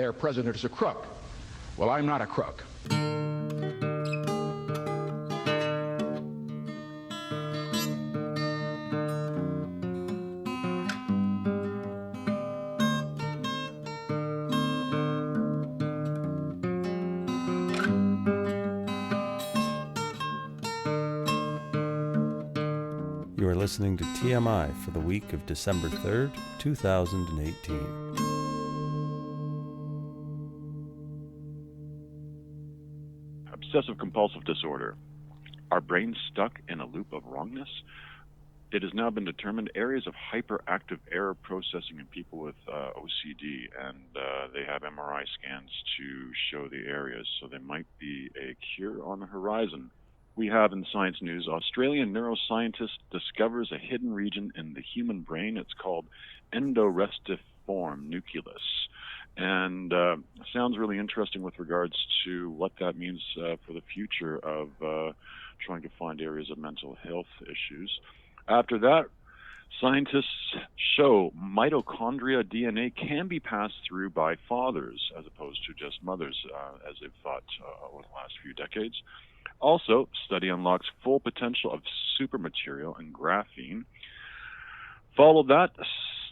Their president is a crook. Well, I'm not a crook. You are listening to TMI for the week of December 3rd, 2018. Obsessive-compulsive disorder. Are brains stuck in a loop of wrongness? It has now been determined areas of hyperactive error processing in people with OCD, and they have MRI scans to show the areas, so there might be a cure on the horizon. We have in Science News, Australian neuroscientist discovers a hidden region in the human brain. It's called endorestiform nucleus. And sounds really interesting with regards to what that means for the future of trying to find areas of mental health issues. After that, scientists show mitochondria DNA can be passed through by fathers as opposed to just mothers, as they've thought over the last few decades. Also, study unlocks full potential of supermaterial and graphene. Followed that,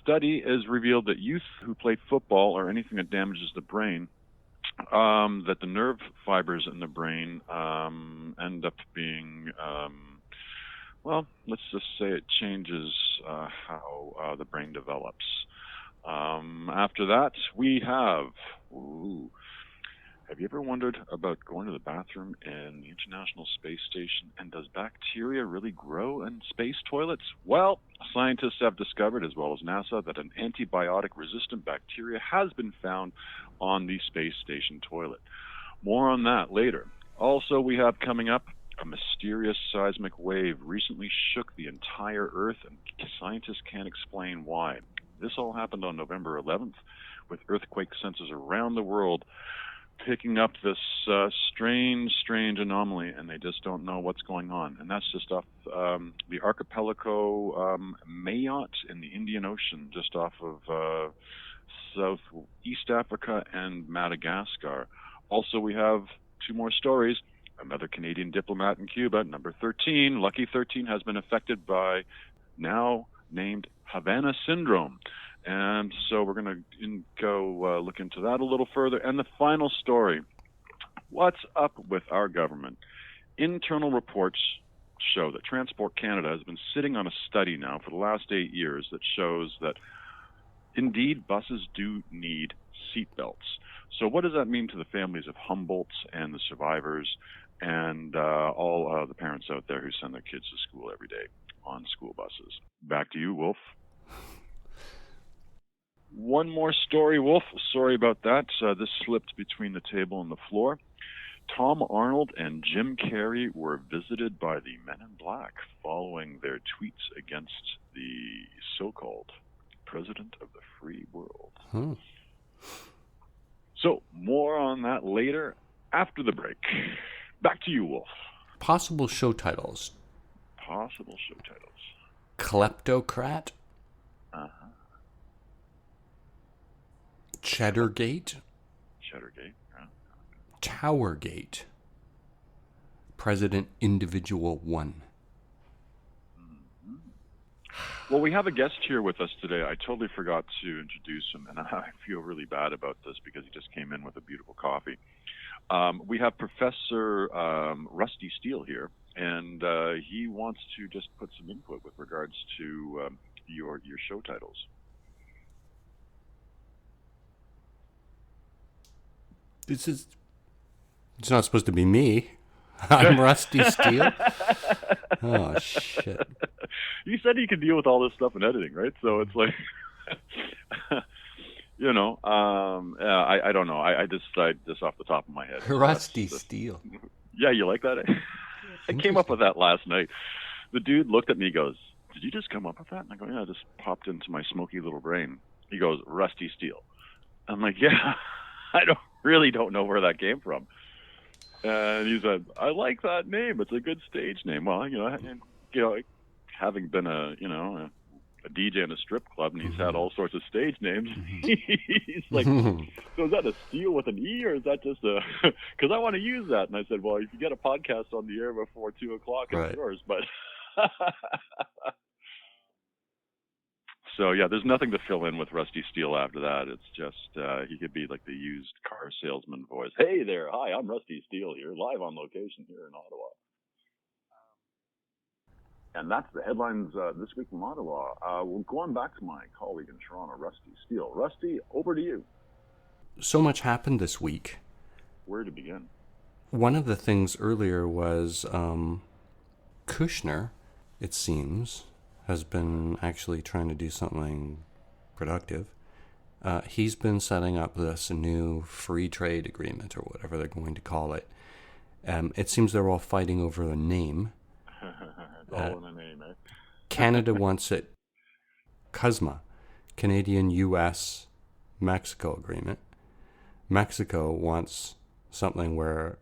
study has revealed that youth who play football or anything that damages the brain, that the nerve fibers in the brain end up being, well, let's just say it changes how the brain develops. After that, we have... Have you ever wondered about going to the bathroom in the International Space Station, and does bacteria really grow in space toilets? Well, scientists have discovered, as well as NASA, that an antibiotic-resistant bacteria has been found on the space station toilet. More on that later. Also, we have coming up, a mysterious seismic wave recently shook the entire Earth, and scientists can't explain why. This all happened on November 11th, with earthquake sensors around the world picking up this strange anomaly, and they just don't know what's going on. And that's just off the archipelago Mayotte in the Indian Ocean, just off of Southeast Africa and Madagascar. Also, we have two more stories. Another Canadian diplomat in Cuba, number 13, Lucky 13, has been affected by now named Havana syndrome. And so we're going to go look into that a little further. And the final story, what's up with our government? Internal reports show that Transport Canada has been sitting on a study now for the last 8 years that shows that, indeed, buses do need seat belts. So what does that mean to the families of Humboldts and the survivors and all the parents out there who send their kids to school every day on school buses? Back to you, Wolf. One more story, Wolf. Sorry about that. This slipped between the table and the floor. Tom Arnold and Jim Carrey were visited by the Men in Black following their tweets against the so-called president of the free world. So, more on that later after the break. Back to you, Wolf. Possible show titles. Kleptocrat. Cheddargate. Yeah. Towergate. President Individual 1. Well, we have a guest here with us today. I totally forgot to introduce him, and I feel really bad about this because he just came in with a beautiful coffee. We have Professor Rusty Steele here, and he wants to just put some input with regards to your show titles. It's not supposed to be me. I'm Rusty Steele. Oh, shit. You said you could deal with all this stuff in editing, right? So it's like, I don't know. I decided this off the top of my head. Rusty Steele. Yeah, you like that? I came up with that last night. The dude looked at me, goes, "Did you just come up with that?" And I go, "Yeah, it just popped into my smoky little brain." He goes, "Rusty Steele." I'm like, "Yeah, I really don't know where that came from." And he said, "I like that name. It's a good stage name." Well, having been a a DJ in a strip club, and he's had all sorts of stage names. He's like, so is that a Steel with an E, or is that just a? Because I want to use that. And I said, well, if you get a podcast on the air before 2 o'clock, it's yours. But so yeah, there's nothing to fill in with Rusty Steele after that. It's just he could be like the used car salesman voice. Hey there, hi, I'm Rusty Steele here, live on location here in Ottawa. And that's the headlines this week from Ottawa. Well, going back to my colleague in Toronto, Rusty Steele. Rusty, over to you. So much happened this week. Where to begin? One of the things earlier was Kushner, it seems, has been actually trying to do something productive. He's been setting up this new free trade agreement, or whatever they're going to call it. It seems they're all fighting over a name. All in a name, eh? Canada wants it CUSMA, Canadian-U.S. Mexico agreement. Mexico wants something where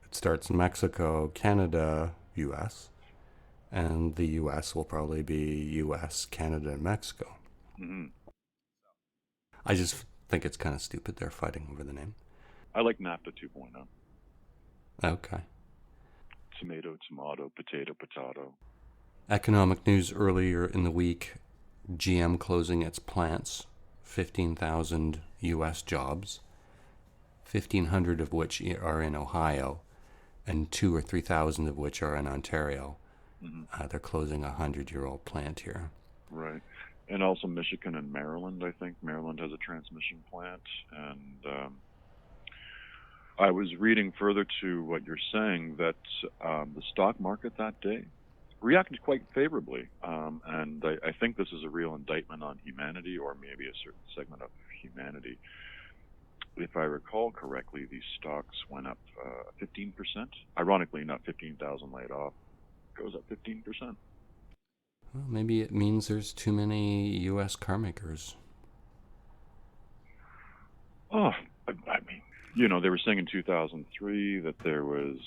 it starts Mexico, Canada, U.S., and the U.S. will probably be U.S., Canada, and Mexico. Mm-hmm. I just think it's kind of stupid they're fighting over the name. I like NAFTA 2.0. Okay. Tomato, tomato, potato, potato. Economic news earlier in the week, GM closing its plants, 15,000 U.S. jobs, 1,500 of which are in Ohio, and 2,000 or 3,000 of which are in Ontario. Mm-hmm. They're closing a 100-year-old plant here. Right. And also Michigan and Maryland, I think. Maryland has a transmission plant. And I was reading further to what you're saying, that the stock market that day reacted quite favorably. And I think this is a real indictment on humanity, or maybe a certain segment of humanity. If I recall correctly, these stocks went up 15%. Ironically enough, 15,000 laid off. Goes up 15%. Well, maybe it means there's too many U.S. car makers. Oh, I mean, you know, they were saying in 2003 that there was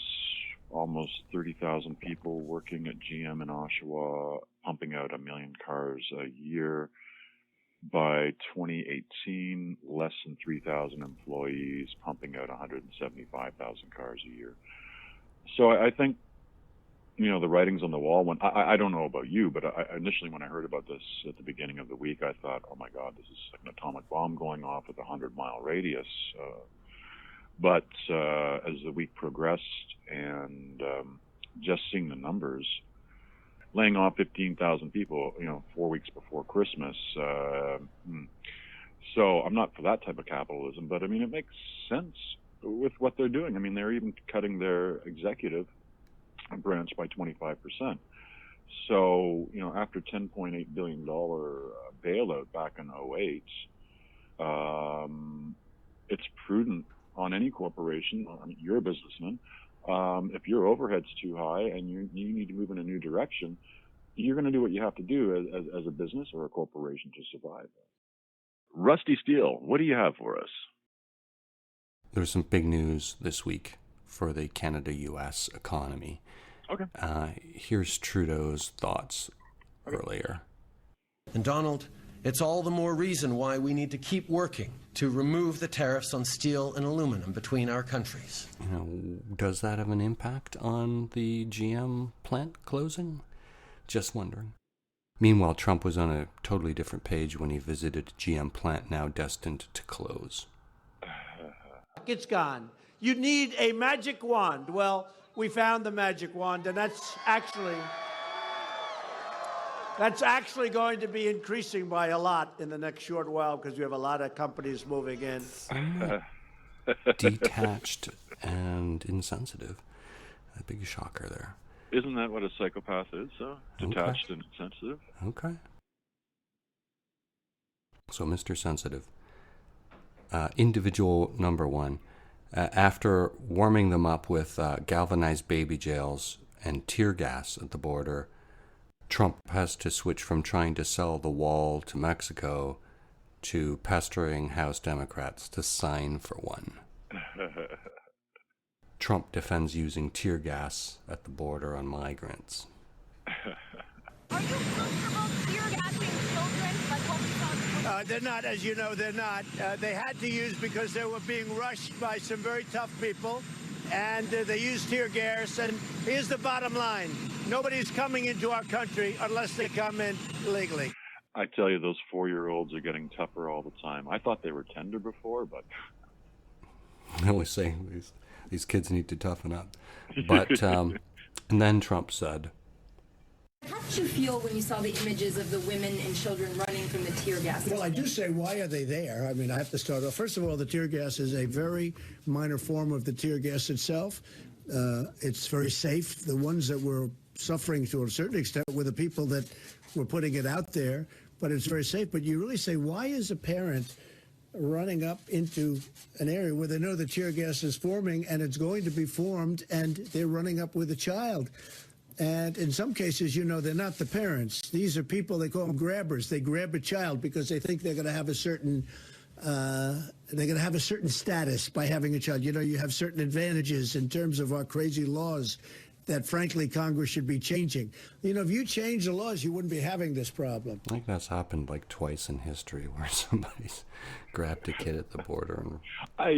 almost 30,000 people working at GM in Oshawa, pumping out 1 million cars a year. By 2018, less than 3,000 employees, pumping out 175,000 cars a year. So I think, you know, the writing's on the wall. When I don't know about you, but initially when I heard about this at the beginning of the week, I thought, oh my God, this is like an atomic bomb going off with a 100-mile radius. But as the week progressed and just seeing the numbers, laying off 15,000 people, you know, 4 weeks before Christmas. So I'm not for that type of capitalism, but I mean, it makes sense with what they're doing. I mean, they're even cutting their executive branch by 25%. So, you know, after $10.8 billion bailout back in 2008, it's prudent on any corporation. I mean, you're a businessman. If your overhead's too high and you need to move in a new direction, you're going to do what you have to do as a business or a corporation to survive. Rusty Steele, what do you have for us? There's some big news this week for the Canada-U.S. economy. Okay. Here's Trudeau's thoughts earlier. And Donald, it's all the more reason why we need to keep working to remove the tariffs on steel and aluminum between our countries. You know, does that have an impact on the GM plant closing? Just wondering. Meanwhile, Trump was on a totally different page when he visited a GM plant now destined to close. It's gone. You need a magic wand. Well, we found the magic wand, and that's actually going to be increasing by a lot in the next short while because we have a lot of companies moving in. Detached and insensitive. A big shocker there. Isn't that what a psychopath is, though? Detached and insensitive? Okay. So, Mr. Sensitive. Individual number one. After warming them up with galvanized baby jails and tear gas at the border, Trump has to switch from trying to sell the wall to Mexico to pestering House Democrats to sign for one. Trump defends using tear gas at the border on migrants. Are you comfortable tear gassing they're not, as you know, they're not. They had to use because they were being rushed by some very tough people, and they used tear gas. And here's the bottom line. Nobody's coming into our country unless they come in legally. I tell you, those 4-year-olds are getting tougher all the time. I thought they were tender before, but... I always say these kids need to toughen up. But, and then Trump said... How did you feel when you saw the images of the women and children running from the tear gas? Well, I do say, why are they there? I mean, I have to start off. First of all, the tear gas is a very minor form of the tear gas itself. It's very safe. The ones that were suffering to a certain extent were the people that were putting it out there, but it's very safe. But you really say, why is a parent running up into an area where they know the tear gas is forming and it's going to be formed, and they're running up with a child? And in some cases, you know, they're not the parents. These are people, they call them grabbers. They grab a child because they think they're going to have a certain status by having a child. You know, you have certain advantages in terms of our crazy laws that, frankly, Congress should be changing. You know, if you change the laws, you wouldn't be having this problem. I think that's happened like twice in history where somebody's grabbed a kid at the border. And... I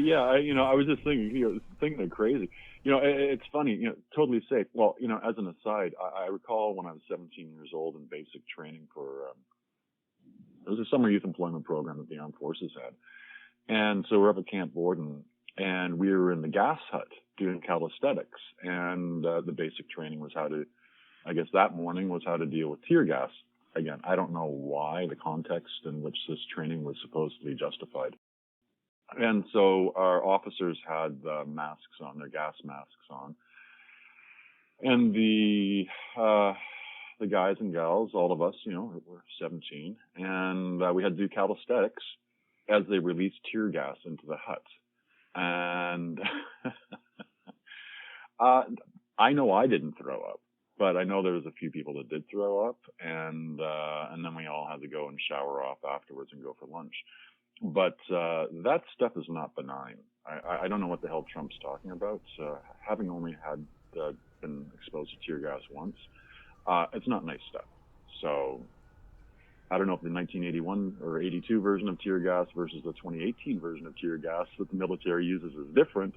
was just thinking they're crazy. You know, it's funny, totally safe. Well, as an aside, I recall when I was 17 years old in basic training for, it was a summer youth employment program that the armed forces had. And so we're up at Camp Borden, and we were in the gas hut doing calisthenics. And the basic training was that morning was how to deal with tear gas. Again, I don't know why, the context in which this training was supposedly justified. And so our officers had masks on, their gas masks on. And the guys and gals, all of us, were 17, and we had to do calisthenics as they released tear gas into the hut. And I know I didn't throw up, but I know there was a few people that did throw up, and then we all had to go and shower off afterwards and go for lunch. But that stuff is not benign. I don't know what the hell Trump's talking about. Having only been exposed to tear gas once, it's not nice stuff. So I don't know if the 1981 or 82 version of tear gas versus the 2018 version of tear gas that the military uses is different,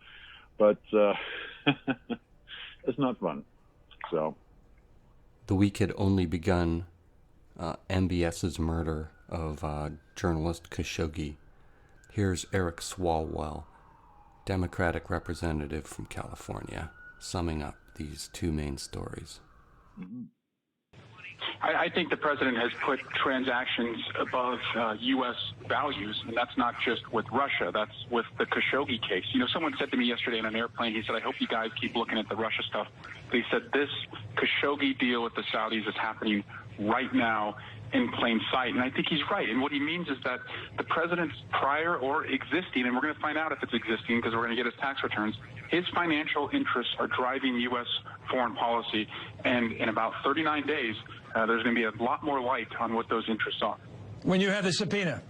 but it's not fun. So the week had only begun. MBS's murder of journalist Khashoggi. Here's Eric Swalwell, Democratic representative from California, summing up these two main stories. Mm-hmm. I think the president has put transactions above U.S. values, and that's not just with Russia. That's with the Khashoggi case. Someone said to me yesterday on an airplane, he said, I hope you guys keep looking at the Russia stuff. But he said this Khashoggi deal with the Saudis is happening right now in plain sight. And I think he's right. And what he means is that the president's prior or existing, and we're going to find out if it's existing because we're going to get his tax returns, his financial interests are driving U.S. foreign policy. And in about 39 days, there's going to be a lot more light on what those interests are. When you have the subpoena?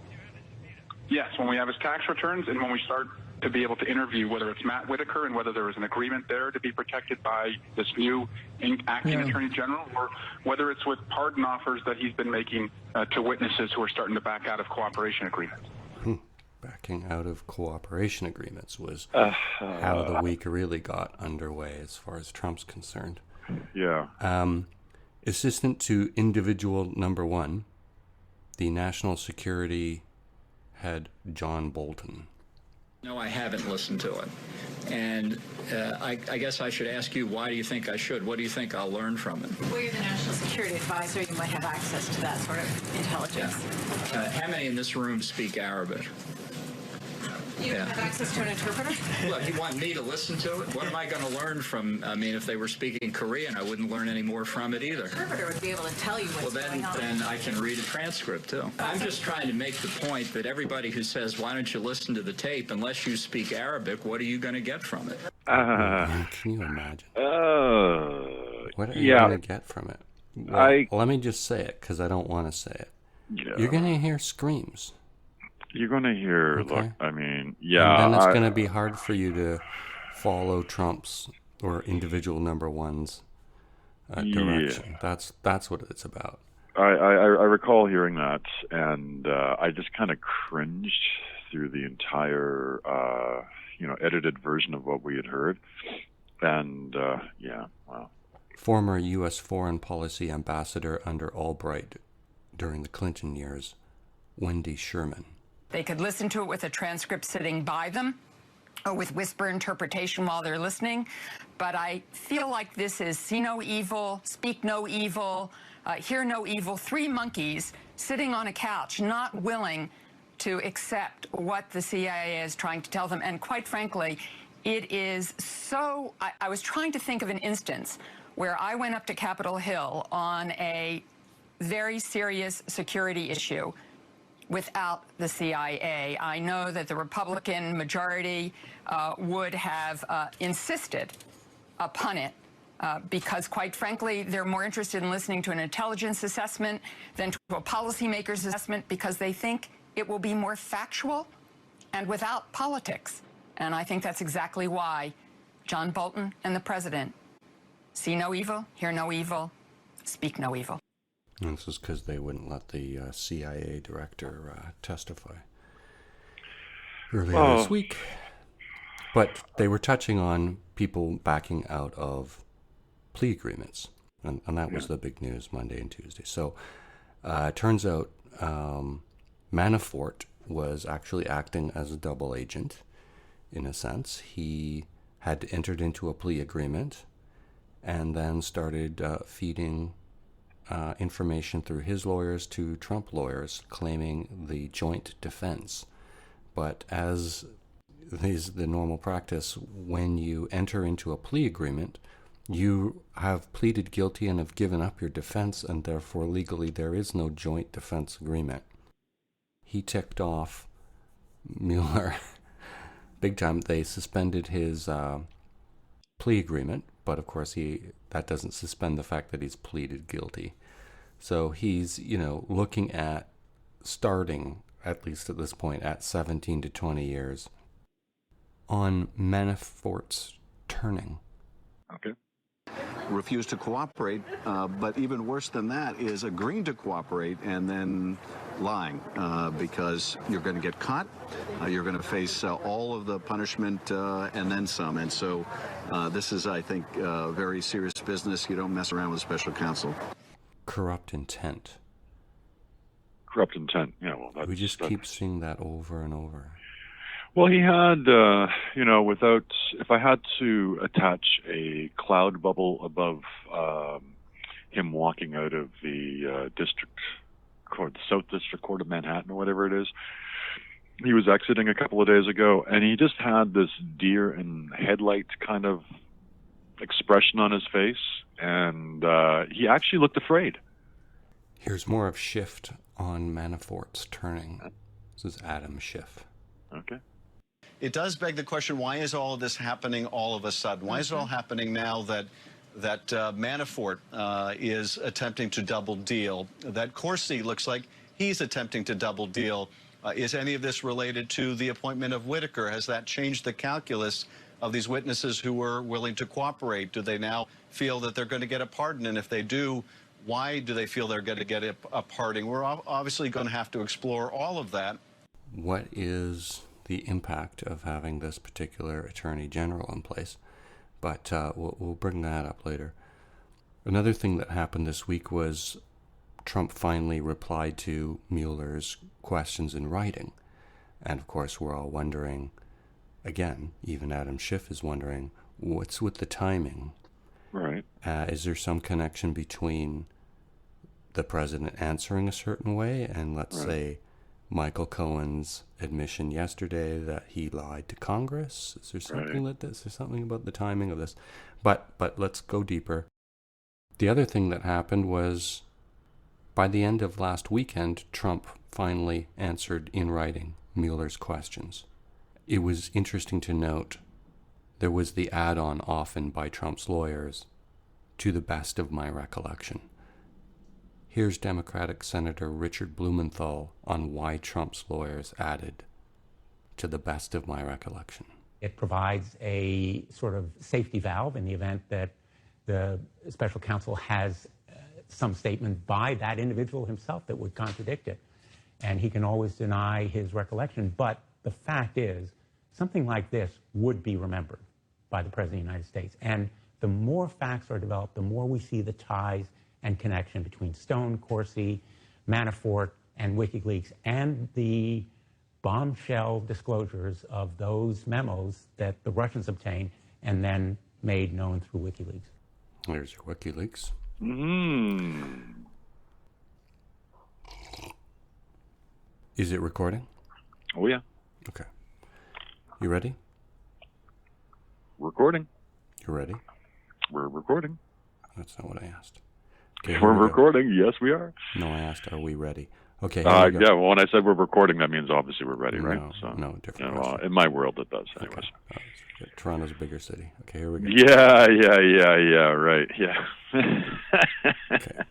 Yes, when we have his tax returns and when we start to be able to interview whether it's Matt Whitaker and whether there was an agreement there to be protected by this new acting attorney general, or whether it's with pardon offers that he's been making to witnesses who are starting to back out of cooperation agreements. Backing out of cooperation agreements was how the week really got underway as far as Trump's concerned. Yeah. Assistant to Individual Number 1, the National Security Head John Bolton. No, I haven't listened to it. And I guess I should ask you, why do you think I should? What do you think I'll learn from it? Well, you're the National Security Advisor. You might have access to that sort of intelligence. Yeah. How many in this room speak Arabic? You have access to an interpreter? Look, you want me to listen to it? What am I going to learn from? I mean, if they were speaking Korean, I wouldn't learn any more from it either. The interpreter would be able to tell you what's going on. Then I can read a transcript, too. I'm just trying to make the point that everybody who says, why don't you listen to the tape, unless you speak Arabic, what are you going to get from it? Can you imagine? What are you going to get from it? Well, let me just say it, because I don't want to say it. Yeah. You're going to hear screams. You're going to hear, okay. Look, I mean, yeah. And then it's going to be hard for you to follow Trump's or Individual Number 1's direction. That's what it's about. I recall hearing that, and I just kind of cringed through the entire, edited version of what we had heard. And, wow. Former U.S. Foreign Policy Ambassador under Albright during the Clinton years, Wendy Sherman. They could listen to it with a transcript sitting by them or with whisper interpretation while they're listening. But I feel like this is see no evil, speak no evil, hear no evil. Three monkeys sitting on a couch, not willing to accept what the CIA is trying to tell them. And quite frankly, it is so... I was trying to think of an instance where I went up to Capitol Hill on a very serious security issue without the CIA. I know that the Republican majority would have insisted upon it because, quite frankly, they're more interested in listening to an intelligence assessment than to a policymaker's assessment because they think it will be more factual and without politics. And I think that's exactly why John Bolton and the president see no evil, hear no evil, speak no evil. And this is because they wouldn't let the CIA director testify earlier this week. But they were touching on people backing out of plea agreements. And that was the big news Monday and Tuesday. So it turns out Manafort was actually acting as a double agent, in a sense. He had entered into a plea agreement and then started feeding information through his lawyers to Trump lawyers, claiming the joint defense. But as is the normal practice, when you enter into a plea agreement, you have pleaded guilty and have given up your defense, and therefore legally there is no joint defense agreement. He ticked off Mueller big time. They suspended his plea agreement, but of course that doesn't suspend the fact that he's pleaded guilty. So he's, looking at starting, at least at this point, at 17 to 20 years on Manafort's turning. Okay. Refused to cooperate, but even worse than that is agreeing to cooperate and then lying because you're going to get caught, you're going to face all of the punishment and then some. And so this is, I think, very serious business. You don't mess around with special counsel. Corrupt intent. Corrupt intent, yeah. Well, we just keep seeing that over and over. Well, he had, if I had to attach a cloud bubble above him walking out of the district court, the South District Court of Manhattan or whatever it is, he was exiting a couple of days ago, and he just had this deer in headlight kind of expression on his face, and he actually looked afraid. Here's more of Schiff on Manafort's turning. This is Adam Schiff. Okay. It does beg the question, why is all of this happening all of a sudden? Why is it all happening now that Manafort is attempting to double deal, that Corsi looks like he's attempting to double deal? Is any of this related to the appointment of Whitaker? Has that changed the calculus of these witnesses who were willing to cooperate? Do they now feel that they're going to get a pardon? And if they do, why do they feel they're going to get a pardon? We're obviously going to have to explore all of that. What is the impact of having this particular attorney general in place? But we'll bring that up later. Another thing that happened this week was Trump finally replied to Mueller's questions in writing. And of course, we're all wondering, again, even Adam Schiff is wondering, what's with the timing? Right. Is there some connection between the president answering a certain way and, let's say, Michael Cohen's admission yesterday that he lied to Congress? Is there something like this? Is there something about the timing of this? But let's go deeper. The other thing that happened was, by the end of last weekend, Trump finally answered in writing Mueller's questions. It was interesting to note there was the add-on often by Trump's lawyers, to the best of my recollection. Here's Democratic Senator Richard Blumenthal on why Trump's lawyers added, to the best of my recollection. It provides a sort of safety valve in the event that the special counsel has some statement by that individual himself that would contradict it. And he can always deny his recollection. But the fact is, something like this would be remembered by the President of the United States. And the more facts are developed, the more we see the ties and connection between Stone, Corsi, Manafort, and WikiLeaks, and the bombshell disclosures of those memos that the Russians obtained and then made known through WikiLeaks. There's your WikiLeaks. Is it recording? Oh, yeah. Okay. You ready? Recording. You ready? We're recording. That's not what I asked. Okay, we're recording. Yes, we are. No, I asked, are we ready? Okay. Yeah, well, when I said we're recording, that means obviously we're ready, right? No, different. You know, in my world, it does, anyways. Okay. Toronto's a bigger city. Okay, here we go. Yeah, right, yeah. Okay.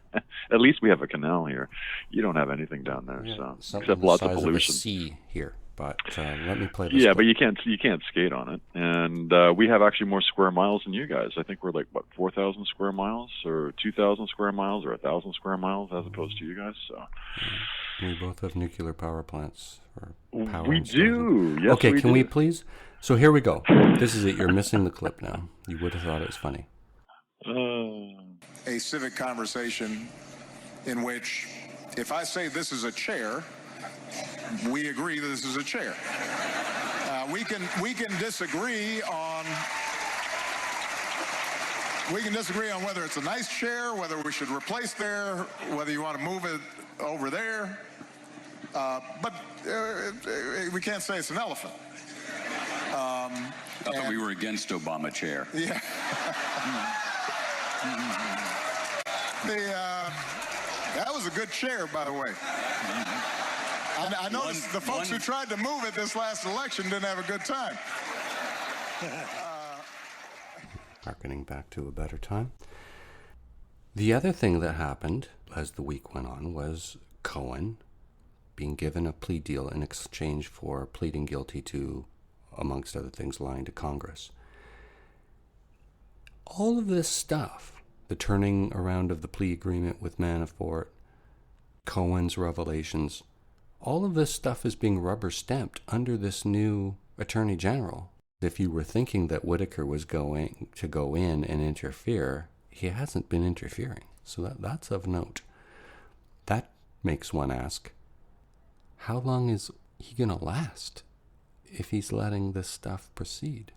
At least we have a canal here. You don't have anything down there, so except the lots of size pollution. Of a sea here, but let me play this. Yeah, clip. but you can't skate on it, and we have actually more square miles than you guys. I think we're like 4,000 square miles, or 2,000 square miles, or 1,000 square miles, as opposed to you guys. So we both have nuclear power plants. Or power we do. Yes, okay, can we do. please? So here we go. This is it. You're missing the clip now. You would have thought it was funny. A civic conversation in which, if I say this is a chair, we agree that this is a chair. We can disagree on whether it's a nice chair, whether we should replace there, whether you want to move it over there. But we can't say it's an elephant. I thought we were against Obama chair. Yeah. That was a good chair, by the way. I noticed the folks who tried to move it this last election didn't have a good time. Harkening back to a better time. The other thing that happened as the week went on was Cohen being given a plea deal in exchange for pleading guilty to, amongst other things, lying to Congress. All of this stuff, the turning around of the plea agreement with Manafort, Cohen's revelations, all of this stuff is being rubber stamped under this new Attorney General. If you were thinking that Whitaker was going to go in and interfere, he hasn't been interfering. So that's of note. That makes one ask, how long is he going to last if he's letting this stuff proceed?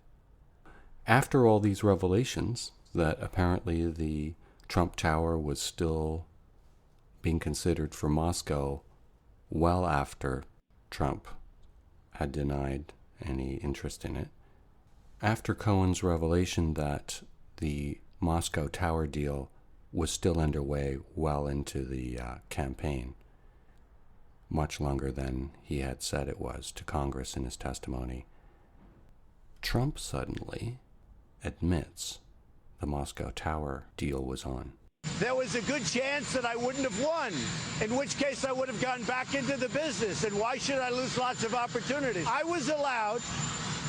After all these revelations that apparently the Trump Tower was still being considered for Moscow well after Trump had denied any interest in it, after Cohen's revelation that the Moscow Tower deal was still underway well into the campaign, much longer than he had said it was to Congress in his testimony, Trump suddenly admits the Moscow Tower deal was on. There was a good chance that I wouldn't have won, in which case I would have gone back into the business. And why should I lose lots of opportunities? I was allowed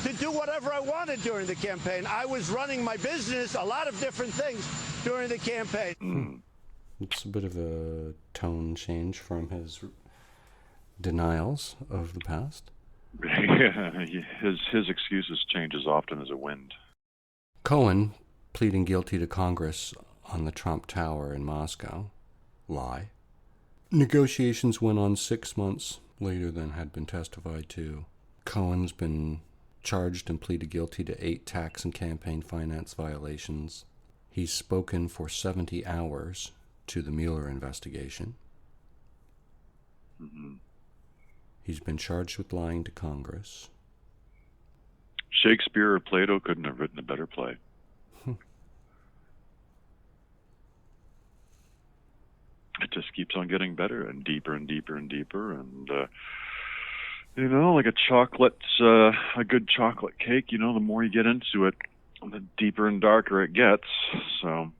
to do whatever I wanted during the campaign. I was running my business, a lot of different things during the campaign. It's a bit of a tone change from his denials of the past. Yeah, his excuses change as often as a wind. Cohen pleading guilty to Congress on the Trump Tower in Moscow. Lie. Negotiations went on 6 months later than had been testified to. Cohen's been charged and pleaded guilty to 8 tax and campaign finance violations. He's spoken for 70 hours to the Mueller investigation. Mm-hmm. He's been charged with lying to Congress. Shakespeare or Plato couldn't have written a better play. It just keeps on getting better and deeper and deeper and deeper. And, you know, like a good chocolate cake, you know, the more you get into it, the deeper and darker it gets. So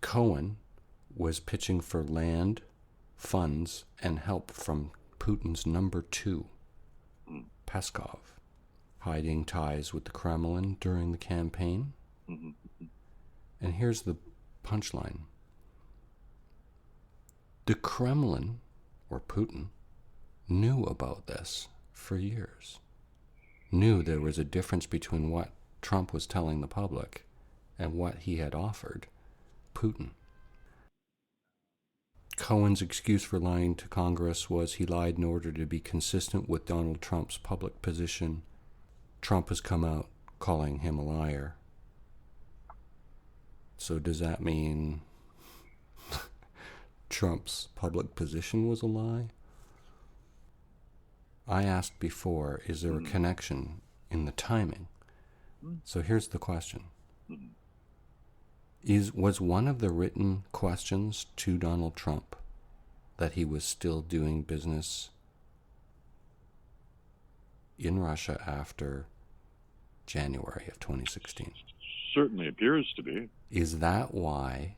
Cohen was pitching for land, funds, and help from Putin's number 2, Peskov, hiding ties with the Kremlin during the campaign. Mm-hmm. And here's the punchline. The Kremlin, or Putin, knew about this for years. Knew there was a difference between what Trump was telling the public and what he had offered Putin. Cohen's excuse for lying to Congress was he lied in order to be consistent with Donald Trump's public position. Trump has come out calling him a liar. So does that mean Trump's public position was a lie? I asked before, is there a connection in the timing? So here's the question. Was one of the written questions to Donald Trump that he was still doing business in Russia after January of 2016? Certainly appears to be. Is that why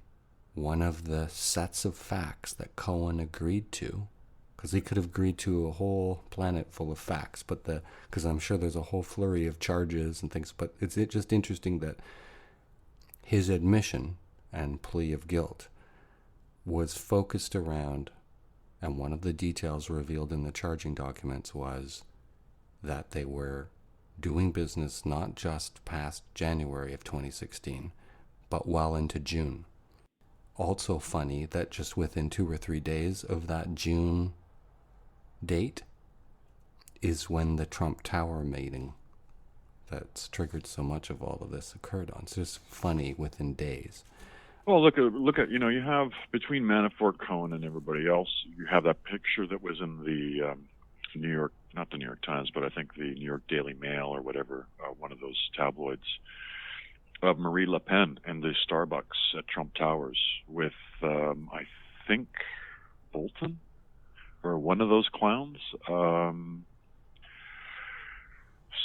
one of the sets of facts that Cohen agreed to, because he could have agreed to a whole planet full of facts, but because I'm sure there's a whole flurry of charges and things, but it's just interesting that his admission and plea of guilt was focused around, and one of the details revealed in the charging documents was that they were doing business not just past January of 2016, but well into June. Also funny that just within 2 or 3 days of that June date is when the Trump Tower meeting that's triggered so much of all of this occurred on. It's just funny within days. Well, look at you have between Manafort, Cohen, and everybody else, you have that picture that was in the New York, not the New York Times, but I think the New York Daily Mail or whatever, one of those tabloids, of Marie Le Pen and the Starbucks at Trump Towers with, I think, Bolton or one of those clowns.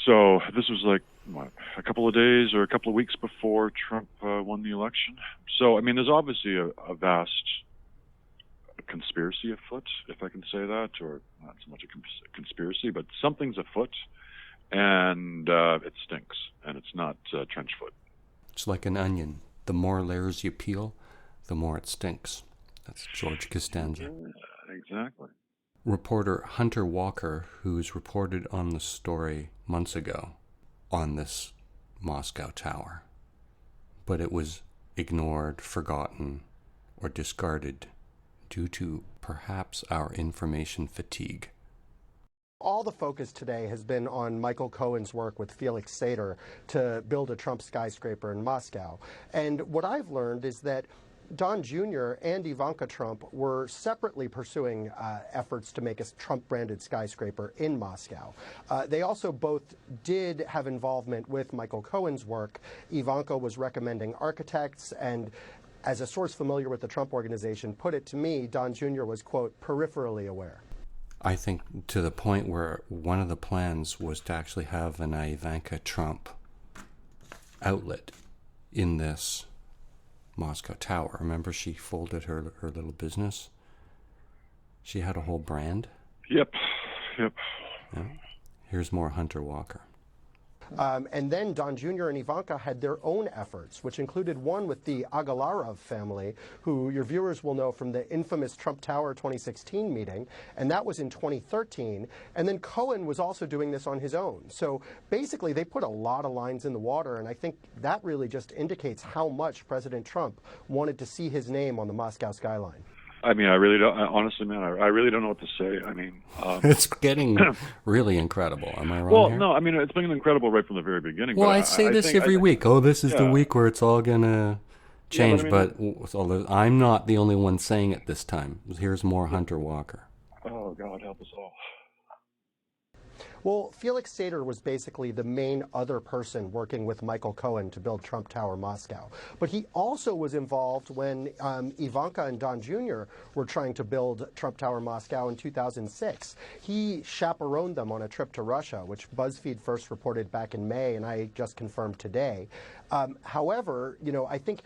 So this was like a couple of days or a couple of weeks before Trump won the election. So, I mean, there's obviously a vast conspiracy afoot, if I can say that, or not so much a conspiracy, but something's afoot, and it stinks, and it's not trench foot. It's like an onion. The more layers you peel, the more it stinks. That's George Costanza. Yeah, exactly. Reporter Hunter Walker, who's reported on the story months ago on this Moscow tower, but it was ignored, forgotten, or discarded due to perhaps our information fatigue. All the focus today has been on Michael Cohen's work with Felix Sater to build a Trump skyscraper in Moscow. And what I've learned is that Don Jr. and Ivanka Trump were separately pursuing efforts to make a Trump-branded skyscraper in Moscow. They also both did have involvement with Michael Cohen's work. Ivanka was recommending architects, and as a source familiar with the Trump organization put it to me, Don Jr. was, quote, peripherally aware. I think to the point where one of the plans was to actually have an Ivanka Trump outlet in this Moscow tower. Remember, she folded her little business? She had a whole brand? Yep. Yeah. Here's more Hunter Walker. And then Don Jr. and Ivanka had their own efforts, which included one with the Agalarov family, who your viewers will know from the infamous Trump Tower 2016 meeting, and that was in 2013. And then Cohen was also doing this on his own. So basically, they put a lot of lines in the water, and I think that really just indicates how much President Trump wanted to see his name on the Moscow skyline. I mean, I really don't, honestly, man, I really don't know what to say. I mean, it's getting really incredible. Am I wrong? Well, here? no, I mean, it's been incredible right from the very beginning. Well, but I say this every week. Oh, this is the week where it's all going to change. Yeah, but I'm not the only one saying it this time. Here's more Hunter Walker. Oh, God, help us all. Well, Felix Sater was basically the main other person working with Michael Cohen to build Trump Tower Moscow. But he also was involved when Ivanka and Don Jr. were trying to build Trump Tower Moscow in 2006. He chaperoned them on a trip to Russia, which BuzzFeed first reported back in May, and I just confirmed today. However, I think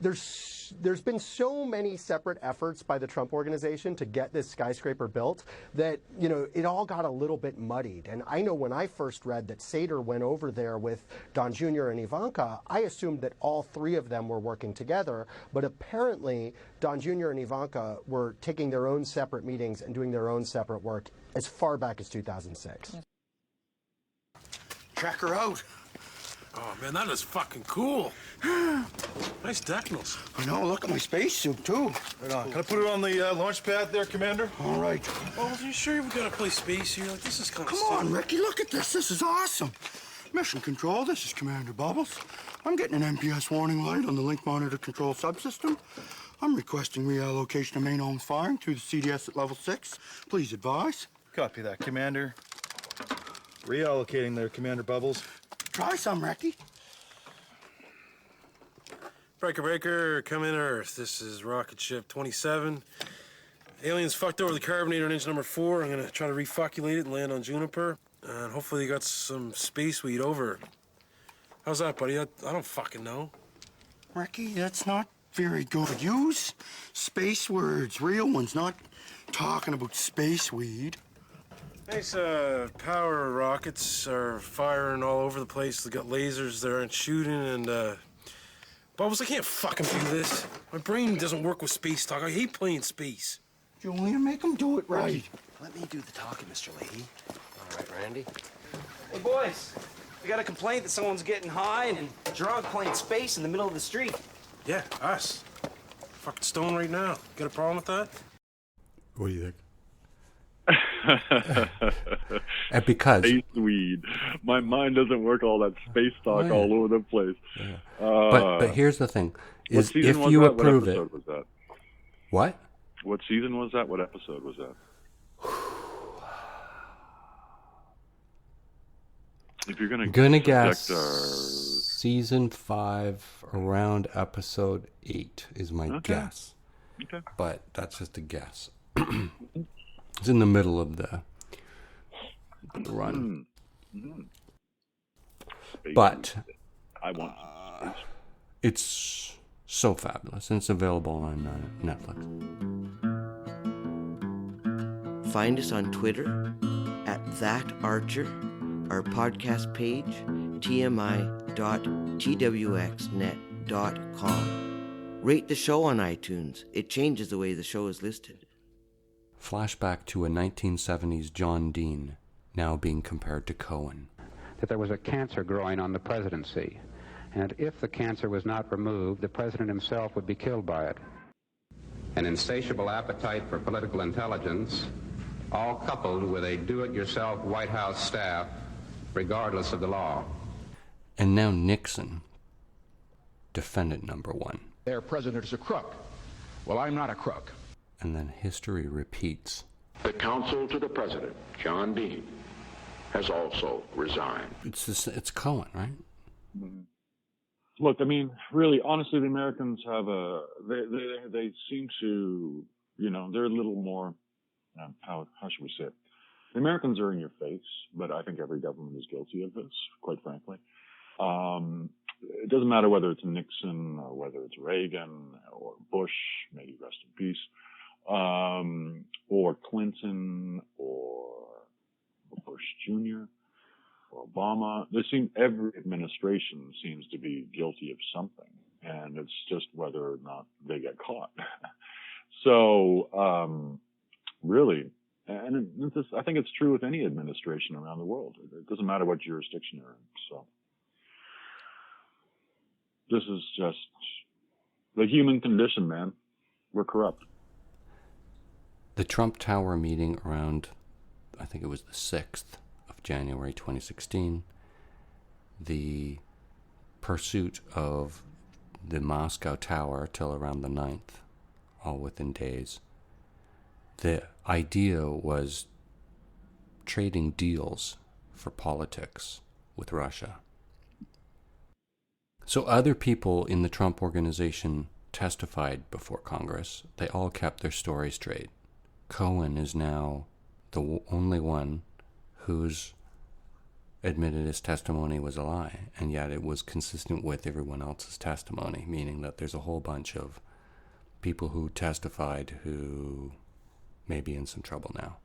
there's been so many separate efforts by the Trump organization to get this skyscraper built that, you know, it all got a little bit muddied. And I know when I first read that Sater went over there with Don Jr. and Ivanka, I assumed that all three of them were working together. But apparently, Don Jr. and Ivanka were taking their own separate meetings and doing their own separate work as far back as 2006. Check her out. Oh, man, that is fucking cool. Nice decimals. I know, look at my spacesuit, too. Right on. Can I put it on the launch pad there, Commander? All right. Oh, are you sure we've got to play space here? Like, this is kind of Come on, Ricky, look at this. This is awesome. Mission Control, this is Commander Bubbles. I'm getting an MPS warning light on the link monitor control subsystem. I'm requesting reallocation of main arms firing through the CDS at level 6. Please advise. Copy that, Commander. Reallocating there, Commander Bubbles. Try some, Ricky. Breaker, come in Earth. This is rocket ship 27. Aliens fucked over the carbonator on engine number 4. I'm gonna try to refucculate it and land on Juniper. And hopefully you got some space weed over. How's that, buddy? I don't fucking know. Ricky, that's not very good. Use space words, real ones, not talking about space weed. Nice power rockets are firing all over the place. They got lasers that aren't shooting, and Bubbles, I can't fucking do this. My brain doesn't work with space talk. I hate playing space. Julian, make him do it right. Let me do the talking, Mr. Leahy. All right, Randy. Hey, boys. We got a complaint that someone's getting high and drunk playing space in the middle of the street. Yeah, us. Fucking stoned right now. Got a problem with that? What do you think? And because space weed, my mind doesn't work all that space talk all over the place. Yeah. But here's the thing: is if was you that? approve what it, episode was that? What? What season was that? What episode was that? If you're gonna guess subject season 5 around episode 8 is my guess. Okay. But that's just a guess. It's in the middle of the run. But I want it's so fabulous, and it's available on Netflix. Find us on Twitter @ThatArcher, our podcast page, tmi.twxnet.com. Rate the show on iTunes. It changes the way the show is listed. Flashback to a 1970s John Dean, now being compared to Cohen. That there was a cancer growing on the presidency, and if the cancer was not removed, the president himself would be killed by it. An insatiable appetite for political intelligence, all coupled with a do-it-yourself White House staff, regardless of the law. And now Nixon, defendant number 1. Their president is a crook. Well, I'm not a crook. And then history repeats. The counsel to the president, John Dean, has also resigned. It's Cohen, right? Mm-hmm. Look, I mean, really, honestly, the Americans have they seem to, you know, they're a little more, how should we say it? The Americans are in your face, but I think every government is guilty of this, quite frankly. It doesn't matter whether it's Nixon or whether it's Reagan or Bush, may he rest in peace, or Clinton or Bush Jr. or Obama. Every administration seems to be guilty of something, and it's just whether or not they get caught. So, really, and I think it's true with any administration around the world. It doesn't matter what jurisdiction you're in. So, this is just the human condition, man. We're corrupt. The Trump Tower meeting around, I think it was the 6th of January 2016, the pursuit of the Moscow Tower till around the 9th, all within days. The idea was trading deals for politics with Russia. So other people in the Trump organization testified before Congress. They all kept their story straight. Cohen is now the only one who's admitted his testimony was a lie, and yet it was consistent with everyone else's testimony, meaning that there's a whole bunch of people who testified who may be in some trouble now.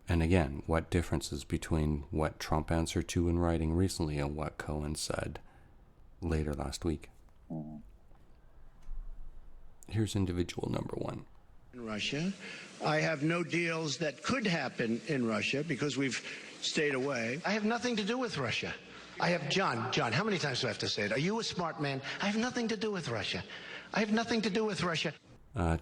And again, what differences between what Trump answered to in writing recently and what Cohen said later last week? Here's individual number one. In Russia, I have no deals that could happen in Russia because we've stayed away. I have nothing to do with Russia. I have John, how many times do I have to say it? Are you a smart man? I have nothing to do with Russia. I have nothing to do with Russia.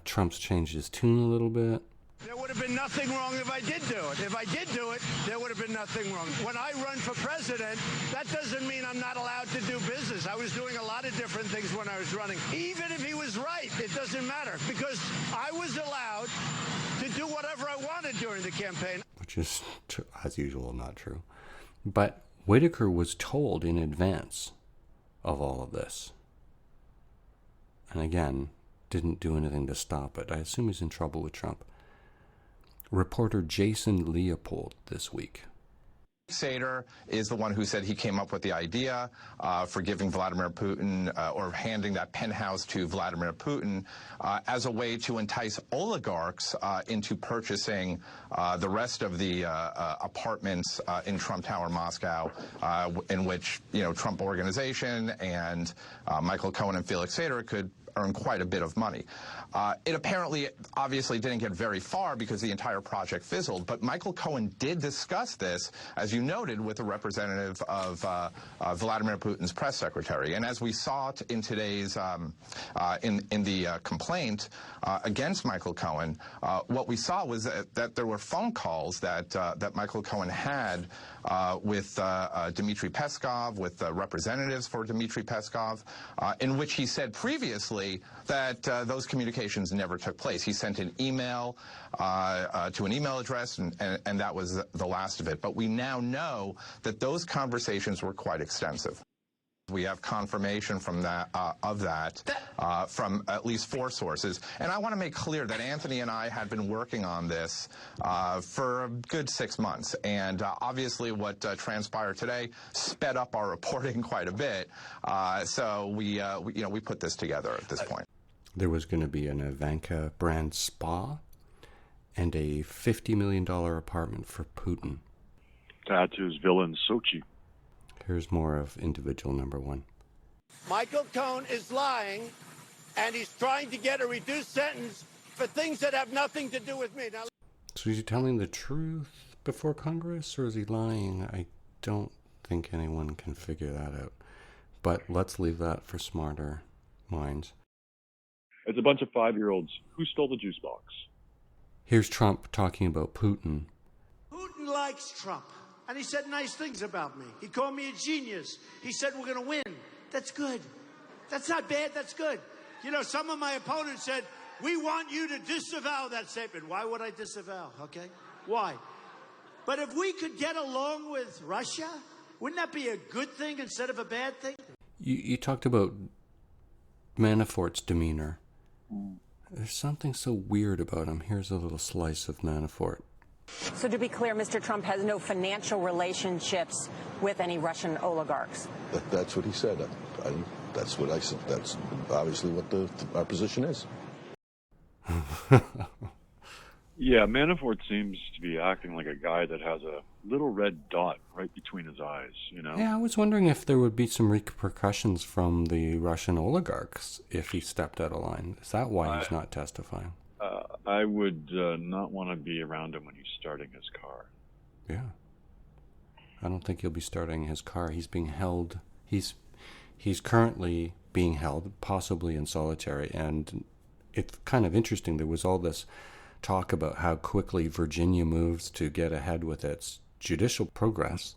Trump's changed his tune a little bit. There would have been nothing wrong if I did do it. If I did do it, there would have been nothing wrong. When I run for president, that doesn't mean I'm not allowed to do business. I was doing a lot of different things when I was running. Even if he was right, it doesn't matter because I was allowed to do whatever I wanted during the campaign. Which is, as usual, not true. But Whitaker was told in advance of all of this. And again, didn't do anything to stop it. I assume he's in trouble with Trump. Reporter Jason Leopold this week. Sater is the one who said he came up with the idea for giving Vladimir Putin or handing that penthouse to Vladimir Putin as a way to entice oligarchs into purchasing the rest of the apartments in Trump Tower, Moscow, in which, Trump Organization and Michael Cohen and Felix Sater could earn quite a bit of money. It apparently, obviously, didn't get very far because the entire project fizzled, but Michael Cohen did discuss this, as you noted, with a representative of Vladimir Putin's press secretary. And as we saw in today's, in the complaint against Michael Cohen, what we saw was that there were phone calls that Michael Cohen had with Dmitry Peskov, with representatives for Dmitry Peskov, in which he said previously that those communications never took place. He sent an email to an email address, and that was the last of it. But we now know that those conversations were quite extensive. We have confirmation from that from at least 4 sources. And I want to make clear that Anthony and I had been working on this for a good 6 months. And obviously what transpired today sped up our reporting quite a bit. So we put this together at this point. There was going to be an Ivanka brand spa and a $50 million apartment for Putin. To add to his villa in Sochi. Here's more of individual number one. Michael Cohen is lying, and he's trying to get a reduced sentence for things that have nothing to do with me. Now, so is he telling the truth before Congress, or is he lying? I don't think anyone can figure that out. But let's leave that for smarter minds. It's a bunch of 5-year-olds. Who stole the juice box? Here's Trump talking about Putin. Putin likes Trump. And he said nice things about me. He called me a genius. He said we're going to win. That's good. That's not bad. That's good. Some of my opponents said, we want you to disavow that statement. Why would I disavow? Okay? Why? But if we could get along with Russia, wouldn't that be a good thing instead of a bad thing? You talked about Manafort's demeanor. There's something so weird about him. Here's a little slice of Manafort. So to be clear, Mr. Trump has no financial relationships with any Russian oligarchs. That's what he said. That's what I said. That's obviously what our position is. Yeah, Manafort seems to be acting like a guy that has a little red dot right between his eyes, Yeah, I was wondering if there would be some repercussions from the Russian oligarchs if he stepped out of line. Is that why he's not testifying? I would not want to be around him when he's starting his car. Yeah. I don't think he'll be starting his car. He's being held. He's currently being held, possibly in solitary. And it's kind of interesting. There was all this talk about how quickly Virginia moves to get ahead with its judicial progress.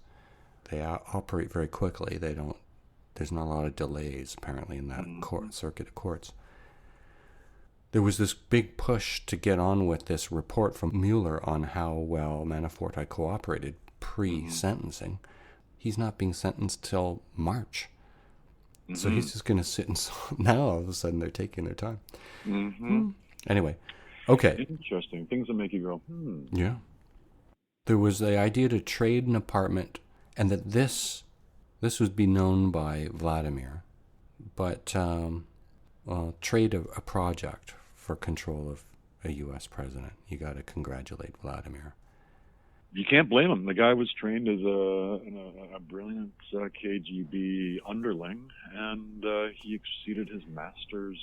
They operate very quickly. There's not a lot of delays, apparently, in that circuit of courts. There was this big push to get on with this report from Mueller on how well Manafort had cooperated pre-sentencing. He's not being sentenced till March. So he's just going to sit and now all of a sudden they're taking their time. Anyway, okay. Interesting. Things that make you go, Yeah. There was the idea to trade an apartment, and that this would be known by Vladimir, but trade a project for control of a U.S. president. You got to congratulate Vladimir. You can't blame him. The guy was trained as a brilliant KGB underling, and he exceeded his master's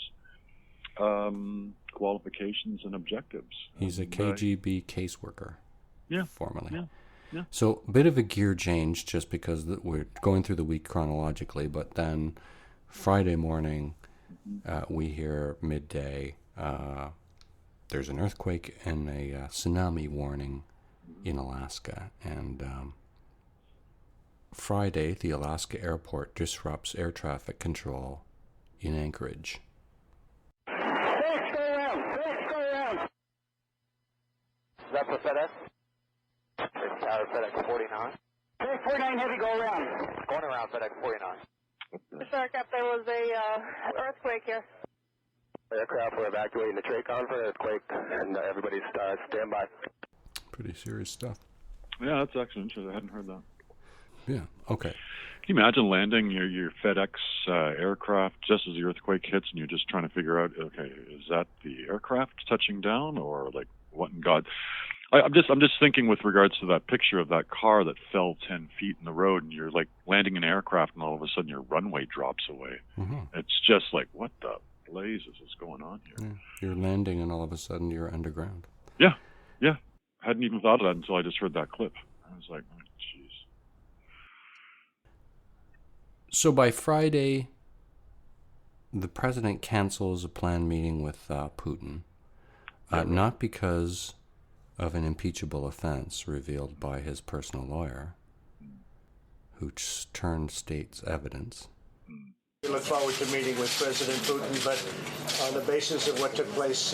qualifications and objectives. He's a KGB caseworker. Yeah. Formerly. Yeah. Yeah. So a bit of a gear change just because we're going through the week chronologically, but then Friday morning we hear midday there's an earthquake and a tsunami warning in Alaska, and Friday the Alaska airport disrupts air traffic control in Anchorage. Is that for FedEx? It's Tower FedEx 49. FedEx 49 heavy, go around. Going around FedEx 49. Mr. Aircraft, there was a earthquake here. Aircraft, we're evacuating the TRACON for earthquake, and everybody's stand by. Pretty serious stuff. Yeah, that's actually interesting. I hadn't heard that. Yeah, okay. Can you imagine landing your FedEx aircraft just as the earthquake hits, and you're just trying to figure out, okay, is that the aircraft touching down, or like what in God? I'm just thinking with regards to that picture of that car that fell 10 feet in the road, and you're like landing an aircraft, and all of a sudden your runway drops away. Mm-hmm. It's just like, what the blazes is going on here? Yeah. You're landing, and all of a sudden you're underground. Yeah. Hadn't even thought of that until I just heard that clip. I was like, oh, jeez. So by Friday, the president cancels a planned meeting with Putin, not because of an impeachable offense revealed by his personal lawyer, who turned state's evidence. We look forward to meeting with President Putin, but on the basis of what took place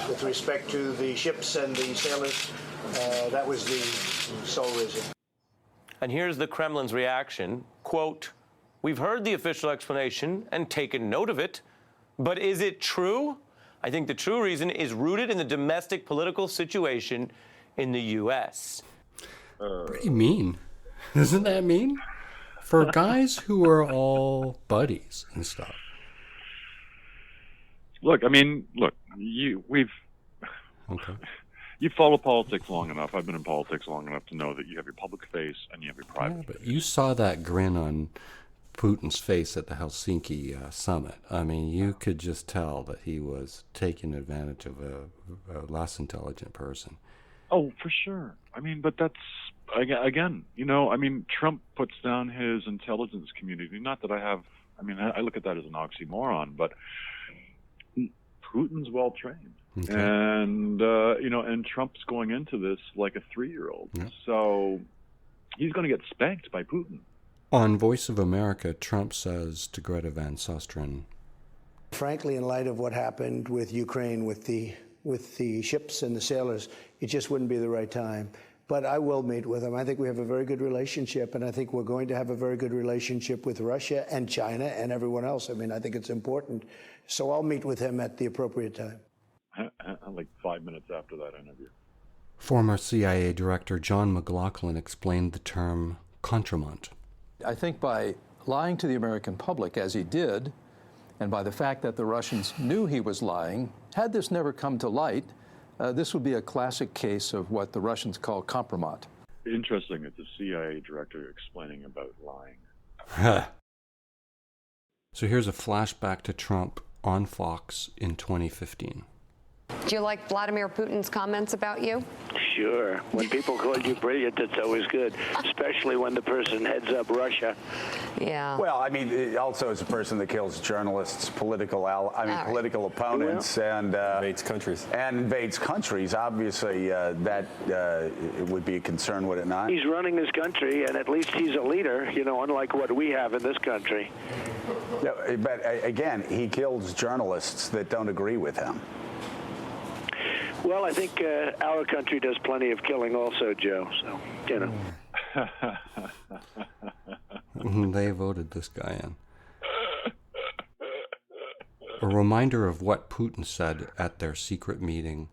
with respect to the ships and the sailors, that was the sole reason. And here's the Kremlin's reaction, quote, "We've heard the official explanation and taken note of it, but is it true? I think the true reason is rooted in the domestic political situation in the U.S." Pretty mean. Isn't that mean? For guys who are all buddies and stuff. Look, we've... Okay. You follow politics long enough. I've been in politics long enough to know that you have your public face and you have your private face. But you saw that grin on Putin's face at the Helsinki summit. I mean, you could just tell that he was taking advantage of a less intelligent person. Oh, for sure. I mean, but that's, again, Trump puts down his intelligence community. Not that I look at that as an oxymoron, but Putin's well-trained. Okay. And, and Trump's going into this like a 3-year-old. Yeah. So he's going to get spanked by Putin. On Voice of America, Trump says to Greta Van Susteren, frankly, in light of what happened with Ukraine, with the ships and the sailors, it just wouldn't be the right time. But I will meet with him. I think we have a very good relationship, and I think we're going to have a very good relationship with Russia and China and everyone else. I mean, I think it's important. So I'll meet with him at the appropriate time. Like 5 minutes after that interview. Former CIA Director John McLaughlin explained the term contramont. I think by lying to the American public, as he did, and by the fact that the Russians knew he was lying, had this never come to light, this would be a classic case of what the Russians call compromat. Interesting, it's a CIA director explaining about lying. So here's a flashback to Trump on Fox in 2015. Do you like Vladimir Putin's comments about you? Sure. When people call you brilliant, it's always good, especially when the person heads up Russia. Yeah. Well, I mean, also as a person that kills journalists, political opponents, and invades countries. And invades countries. Obviously, that it would be a concern, would it not? He's running his country, and at least he's a leader. Unlike what we have in this country. Yeah, but again, he kills journalists that don't agree with him. Well, I think our country does plenty of killing also, Joe, so, They voted this guy in. A reminder of what Putin said at their secret meeting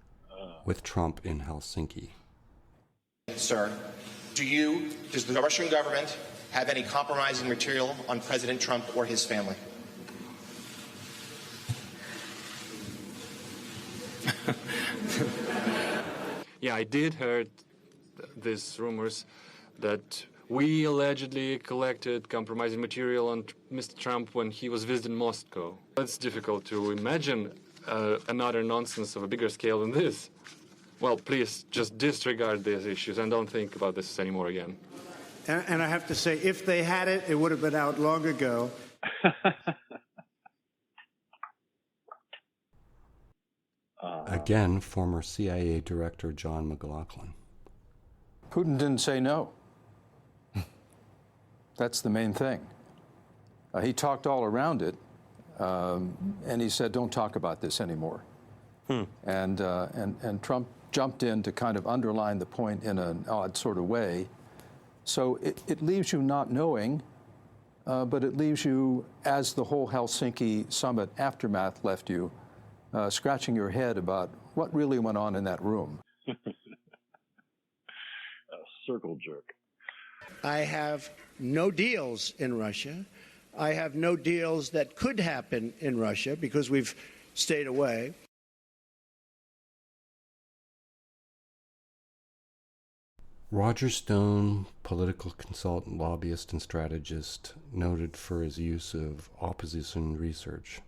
with Trump in Helsinki. sir, does the Russian government have any compromising material on President Trump or his family? Yeah, I did heard these rumors that we allegedly collected compromising material on Mr. Trump when he was visiting Moscow. It's difficult to imagine another nonsense of a bigger scale than this. Well, please just disregard these issues and don't think about this anymore again. And I have to say, if they had it, it would have been out long ago. Again, former CIA Director John McLaughlin. Putin didn't say no. That's the main thing. He talked all around it, and he said, don't talk about this anymore. And Trump jumped in to kind of underline the point in an odd sort of way. So it leaves you not knowing, but it leaves you, as the whole Helsinki summit aftermath left you, scratching your head about what really went on in that room. A circle jerk. I have no deals in Russia. I have no deals that could happen in Russia because we've stayed away. Roger Stone, political consultant, lobbyist, and strategist, noted for his use of opposition research.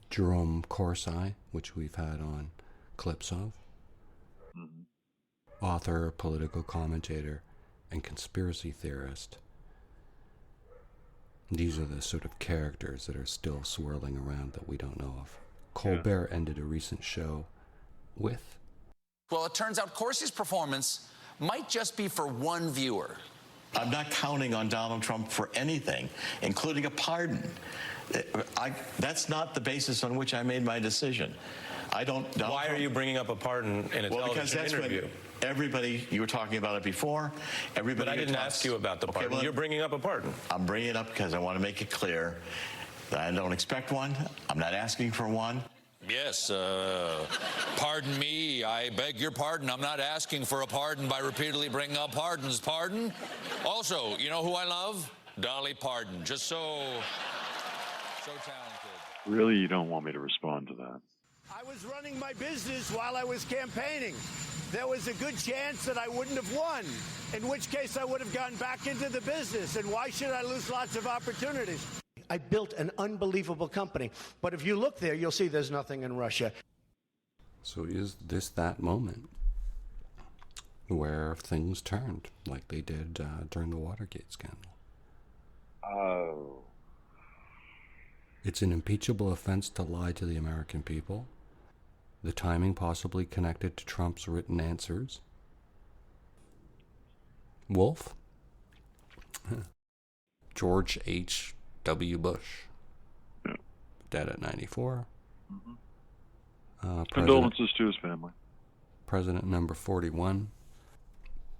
Jerome Corsi, which we've had on clips of. Author, political commentator, and conspiracy theorist. These are the sort of characters that are still swirling around that we don't know of. Colbert ended a recent show with... Well, it turns out Corsi's performance might just be for one viewer. I'm not counting on Donald Trump for anything, including a pardon. That's not the basis on which I made my decision. I don't... Why are you bringing up a pardon in a television interview? Everybody, you were talking about it before. Everybody. But I didn't ask you about the pardon. Well, you're bringing up a pardon. I'm bringing it up because I want to make it clear that I don't expect one. I'm not asking for one. Yes, pardon me, I beg your pardon. I'm not asking for a pardon by repeatedly bringing up pardons. Pardon? Also, you know who I love? Dolly Parton. Just so talented. Really, you don't want me to respond to that? I was running my business while I was campaigning. There was a good chance that I wouldn't have won, in which case I would have gone back into the business. And why should I lose lots of opportunities? I built an unbelievable company. But if you look there, you'll see there's nothing in Russia. So is this that moment where things turned like they did during the Watergate scandal? Oh. It's an impeachable offense to lie to the American people. The timing possibly connected to Trump's written answers. Wolf? George H.W. Bush. Yeah. Dead at 94. Condolences to his family. President number 41.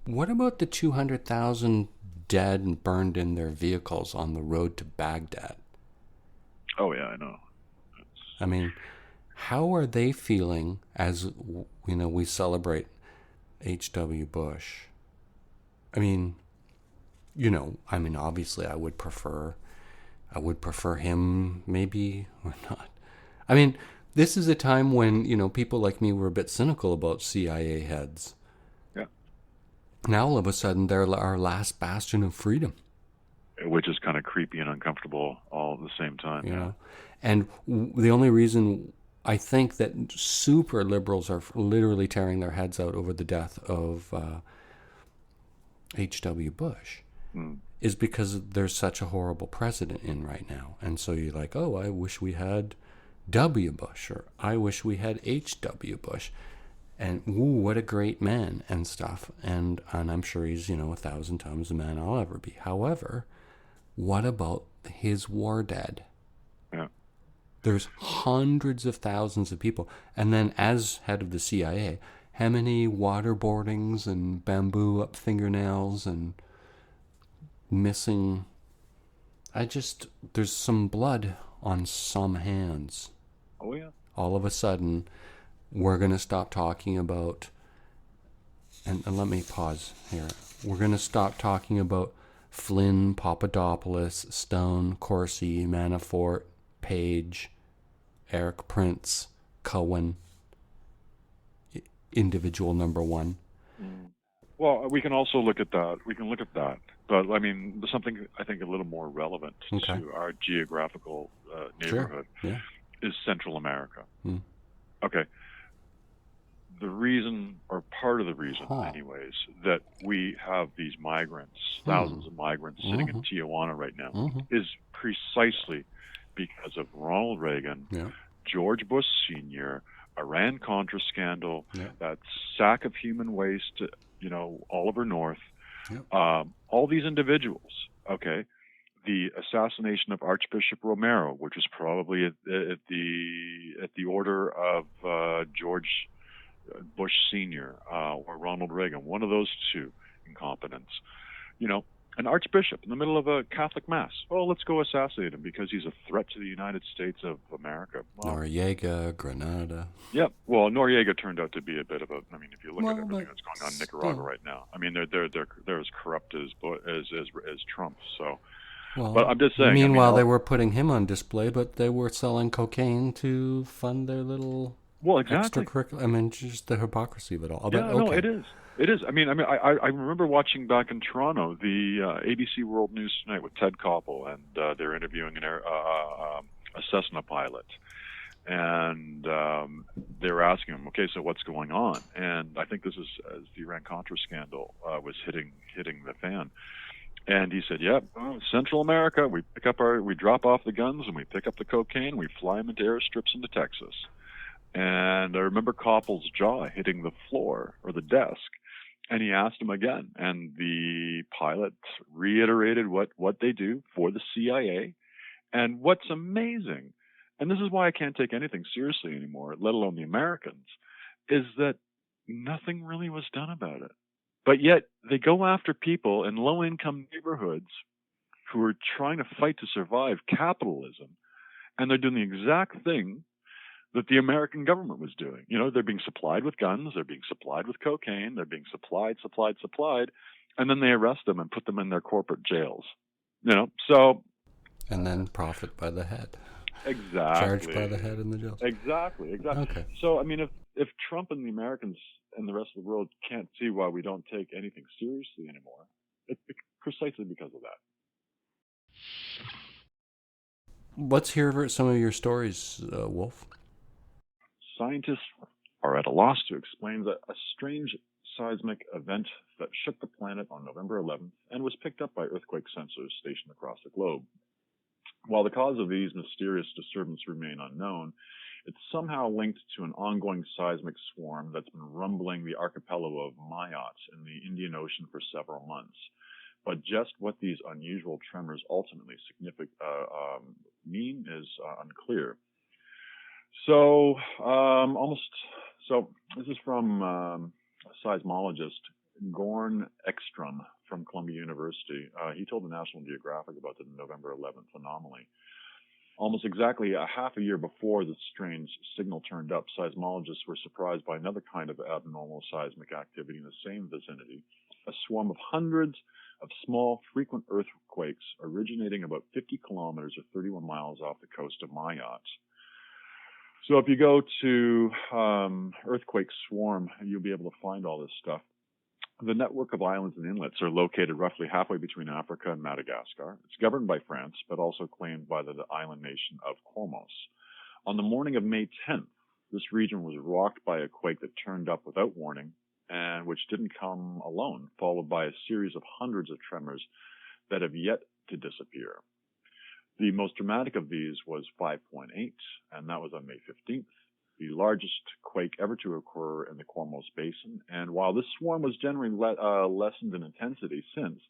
What about the 200,000 dead and burned in their vehicles on the road to Baghdad? Oh, yeah, I know. I mean, how are they feeling as, we celebrate H.W. Bush? I mean, obviously I would prefer him maybe or not. I mean, this is a time when, people like me were a bit cynical about CIA heads. Yeah. Now all of a sudden they're our last bastion of freedom. Which is kind of creepy and uncomfortable all at the same time. You know? And the only reason I think that super liberals are literally tearing their heads out over the death of H.W. Bush is because there's such a horrible president in right now. And so you're like, oh, I wish we had W. Bush, or I wish we had H.W. Bush. And, ooh, what a great man and stuff. And I'm sure he's, 1,000 times the man I'll ever be. However, what about his war dead? Yeah. There's hundreds of thousands of people. And then as head of the CIA, how many waterboardings and bamboo up fingernails and missing... there's some blood on some hands. Oh, yeah. All of a sudden, we're going to stop talking about and let me pause here. We're going to stop talking about Flynn, Papadopoulos, Stone, Corsi, Manafort, Page, Eric Prince, Cohen, individual number one. Well, we can also look at that. We can look at that. But, I mean, there's something, I think, a little more relevant to our geographical neighborhood is Central America. Okay. The reason, or part of the reason, anyways, that we have these migrants, thousands of migrants sitting in Tijuana right now, is precisely because of Ronald Reagan, George Bush Sr., Iran-Contra scandal, that sack of human waste, Oliver North, all these individuals, okay, the assassination of Archbishop Romero, which was probably at the order of George Bush Sr. Or Ronald Reagan, one of those two incompetents, an archbishop in the middle of a Catholic mass. Oh, let's go assassinate him because he's a threat to the United States of America. Well, Noriega, Grenada. Yep. Well, Noriega turned out to be a bit of a. I mean, if you look at everything that's going on in Nicaragua right now, I mean, they're as corrupt as Trump. So, well, but I'm just saying. Meanwhile, they were putting him on display, but they were selling cocaine to fund their little extracurricular. I mean, just the hypocrisy of it all. Yeah, no, it is. It is. I I remember watching back in Toronto the ABC World News Tonight with Ted Koppel, and they're interviewing a Cessna pilot, and they were asking him, "Okay, so what's going on?" And I think this is as the Iran-Contra scandal was hitting the fan, and he said, "Yeah, Central America, we drop off the guns and we pick up the cocaine, we fly them into airstrips into Texas." And I remember Koppel's jaw hitting the floor or the desk. And he asked him again, and the pilot reiterated what they do for the CIA. And what's amazing, and this is why I can't take anything seriously anymore, let alone the Americans, is that nothing really was done about it. But yet they go after people in low-income neighborhoods who are trying to fight to survive capitalism, and they're doing the exact thing that the American government was doing. They're being supplied with guns, they're being supplied with cocaine, they're being supplied, and then they arrest them and put them in their corporate jails. So... And then profit by the head. Exactly. Charged by the head in the jails. Exactly. Okay. So, I mean, if Trump and the Americans and the rest of the world can't see why we don't take anything seriously anymore, it's precisely because of that. Let's hear some of your stories, Wolf. Scientists are at a loss to explain a strange seismic event that shook the planet on November 11th and was picked up by earthquake sensors stationed across the globe. While the cause of these mysterious disturbances remain unknown, it's somehow linked to an ongoing seismic swarm that's been rumbling the archipelago of Mayotte in the Indian Ocean for several months. But just what these unusual tremors ultimately mean is unclear. So, this is from a seismologist, Gorn Ekstrom from Columbia University. He told the National Geographic about the November 11th anomaly. Almost exactly a half a year before the strange signal turned up, seismologists were surprised by another kind of abnormal seismic activity in the same vicinity, a swarm of hundreds of small, frequent earthquakes originating about 50 kilometers or 31 miles off the coast of Mayotte. So if you go to Earthquake Swarm, you'll be able to find all this stuff. The network of islands and inlets are located roughly halfway between Africa and Madagascar. It's governed by France, but also claimed by the island nation of Comoros. On the morning of May 10th, this region was rocked by a quake that turned up without warning, and which didn't come alone, followed by a series of hundreds of tremors that have yet to disappear. The most dramatic of these was 5.8, and that was on May 15th, the largest quake ever to occur in the Comoros Basin. And while this swarm was generally lessened in intensity since,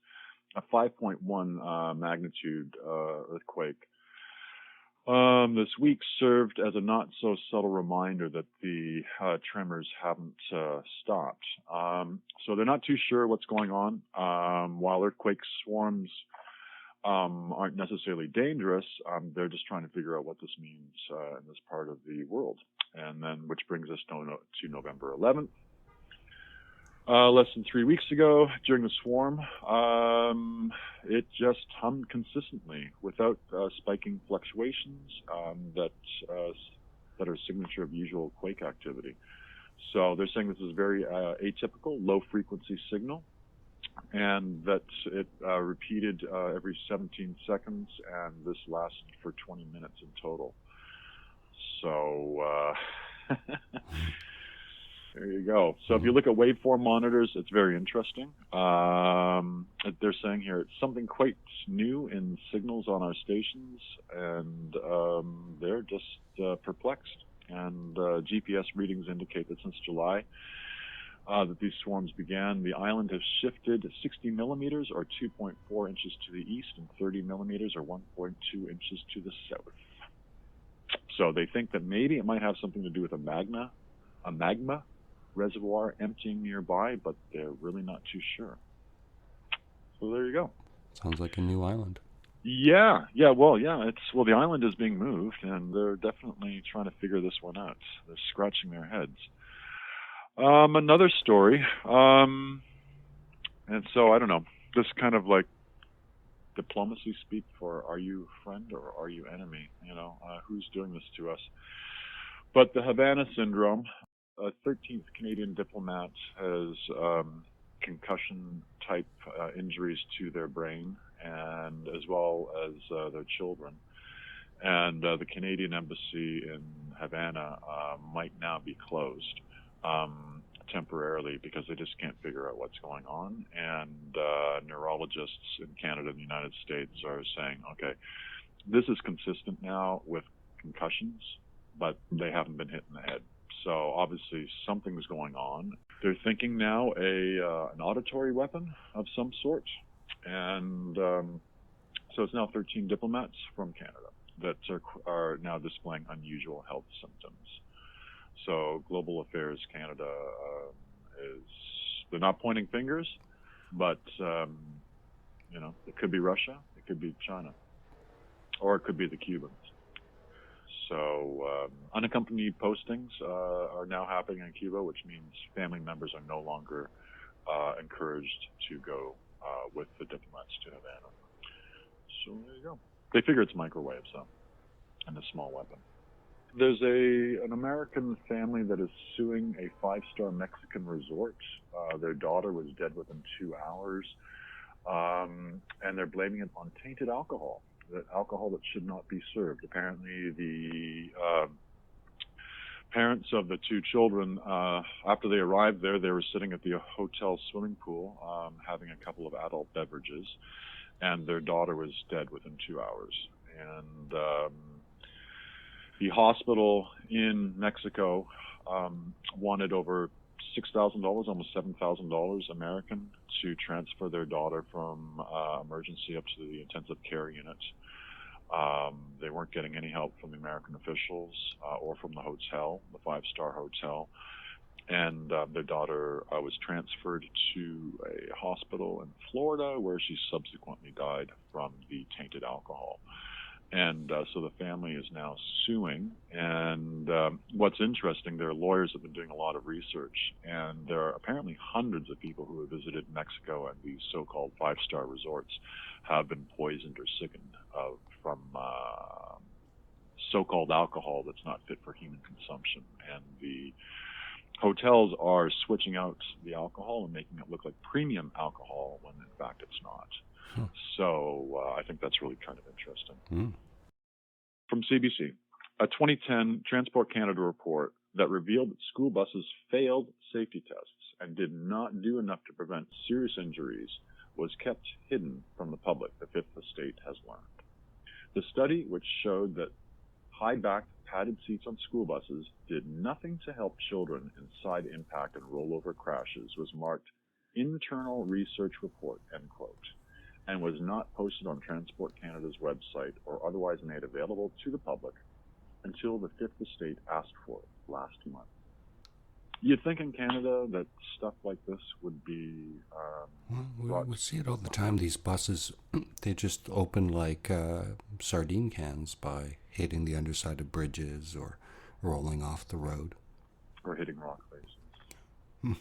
a 5.1 magnitude earthquake this week served as a not-so-subtle reminder that the tremors haven't stopped. So they're not too sure what's going on. While earthquake swarms aren't necessarily dangerous, they're just trying to figure out what this means in this part of the world. And then, which brings us to November 11th. Less than 3 weeks ago, during the swarm, it just hummed consistently without spiking fluctuations that are signature of usual quake activity. So they're saying this is very atypical, low-frequency signal, and that it repeated every 17 seconds, and this lasted for 20 minutes in total. So there you go. So if you look at waveform monitors, it's very interesting. They're saying here it's something quite new in signals on our stations, and they're just perplexed. And GPS readings indicate that since July that these swarms began, the island has shifted 60 millimeters or 2.4 inches to the east and 30 millimeters or 1.2 inches to the south. So they think that maybe it might have something to do with a magma reservoir emptying nearby, but they're really not too sure. So there you go. Sounds like a new island. Yeah. The island is being moved, and they're definitely trying to figure this one out. They're scratching their heads. Another story, and so I don't know, this kind of like diplomacy speak for are you friend or are you enemy? Who's doing this to us? But the Havana syndrome, a 13th Canadian diplomat has concussion-type injuries to their brain, and as well as their children. And the Canadian embassy in Havana might now be closed temporarily because they just can't figure out what's going on. And neurologists in Canada and the United States are saying, okay, this is consistent now with concussions, but they haven't been hit in the head. So obviously something's going on. They're thinking now an auditory weapon of some sort. And so it's now 13 diplomats from Canada that are now displaying unusual health symptoms. So Global Affairs Canada they're not pointing fingers, but, it could be Russia, it could be China, or it could be the Cubans. So unaccompanied postings are now happening in Cuba, which means family members are no longer encouraged to go with the diplomats to Havana. So there you go. They figure it's microwaves, though, and a small weapon. There's an American family that is suing a 5-star Mexican resort. Their daughter was dead within 2 hours, and they're blaming it on tainted alcohol. That alcohol that should not be served. Apparently, the parents of the 2 children, after they arrived there, they were sitting at the hotel swimming pool, having a couple of adult beverages, and their daughter was dead within 2 hours. And the hospital in Mexico wanted over $6,000, almost $7,000 American, to transfer their daughter from emergency up to the intensive care unit. They weren't getting any help from the American officials or from the hotel, the 5-star hotel. And their daughter was transferred to a hospital in Florida, where she subsequently died from the tainted alcohol. And so the family is now suing. And what's interesting, their lawyers have been doing a lot of research, and there are apparently hundreds of people who have visited Mexico and these so-called 5-star resorts have been poisoned or sickened from so-called alcohol that's not fit for human consumption. And the hotels are switching out the alcohol and making it look like premium alcohol when in fact it's not. So I think that's really kind of interesting. From CBC, a 2010 Transport Canada report that revealed that school buses failed safety tests and did not do enough to prevent serious injuries was kept hidden from the public, the Fifth Estate has learned. The study, which showed that high-backed padded seats on school buses did nothing to help children in side impact and rollover crashes, was marked internal research report, end quote, and was not posted on Transport Canada's website or otherwise made available to the public until the Fifth Estate asked for it last month. You'd think in Canada that stuff like this would be we see it all the time. These buses, they just open like sardine cans by hitting the underside of bridges or rolling off the road. Or hitting rock faces.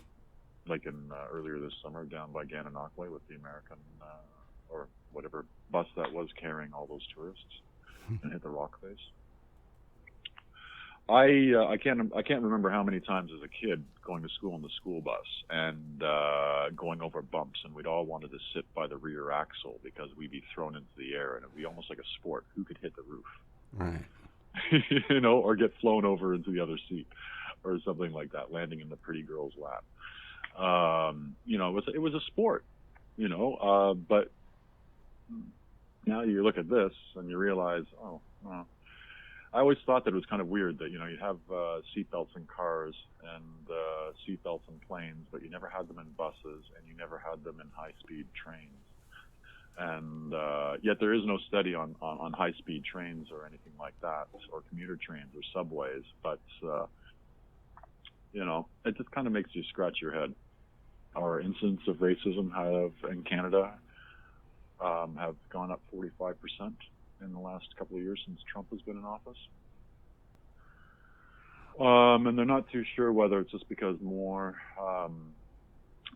like in earlier this summer down by Gananoque with the American or whatever bus that was carrying all those tourists and hit the rock face. I can't remember how many times as a kid going to school in the school bus and going over bumps, and we'd all wanted to sit by the rear axle because we'd be thrown into the air, and it'd be almost like a sport. Who could hit the roof? Right. You know, or get flown over into the other seat, or something like that, landing in the pretty girl's lap. You know, it was a sport. You know, but now you look at this and you realize, oh, well. I always thought that it was kind of weird that, you know, you'd have seatbelts in cars and seatbelts in planes, but you never had them in buses and you never had them in high-speed trains. And yet there is no study on high-speed trains or anything like that, or commuter trains or subways. But, you know, it just kind of makes you scratch your head. Our incidents of racism in Canada have gone up 45%. In the last couple of years since Trump has been in office. And they're not too sure whether it's just because more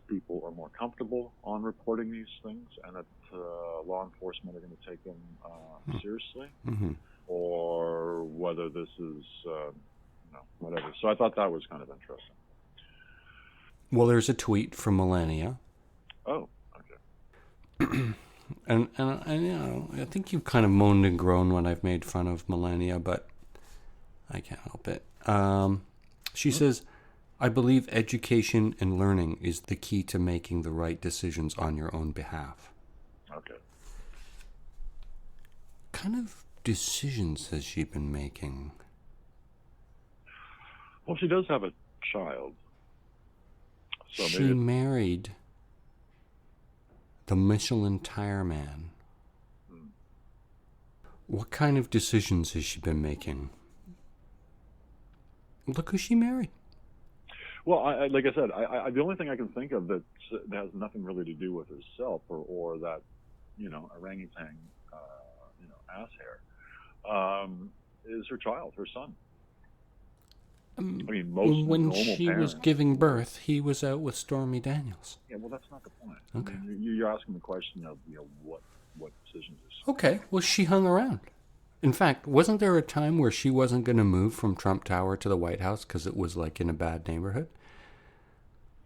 people are more comfortable on reporting these things and that law enforcement are going to take them seriously, or whether this is, whatever. So I thought that was kind of interesting. Well, there's a tweet from Melania. Oh, okay. And you know, I think you've kind of moaned and groaned when I've made fun of Melania, but I can't help it. She says, I believe education and learning is the key to making the right decisions on your own behalf. Okay. What kind of decisions has she been making? Well, she does have a child. So she married the Michelin tire man. What kind of decisions has she been making? Look who she married. Well, like I said, the only thing I can think of that has nothing really to do with herself or that, you know, orangutan, you know, ass hair, is her child, her son. I mean, most when normal she parents, was giving birth, he was out with Stormy Daniels. Yeah, well, that's not the point. Okay. I mean, you're asking the question of, you know, what decisions is she Okay, well, she hung around. In fact, wasn't there a time where she wasn't going to move from Trump Tower to the White House because it was like in a bad neighborhood?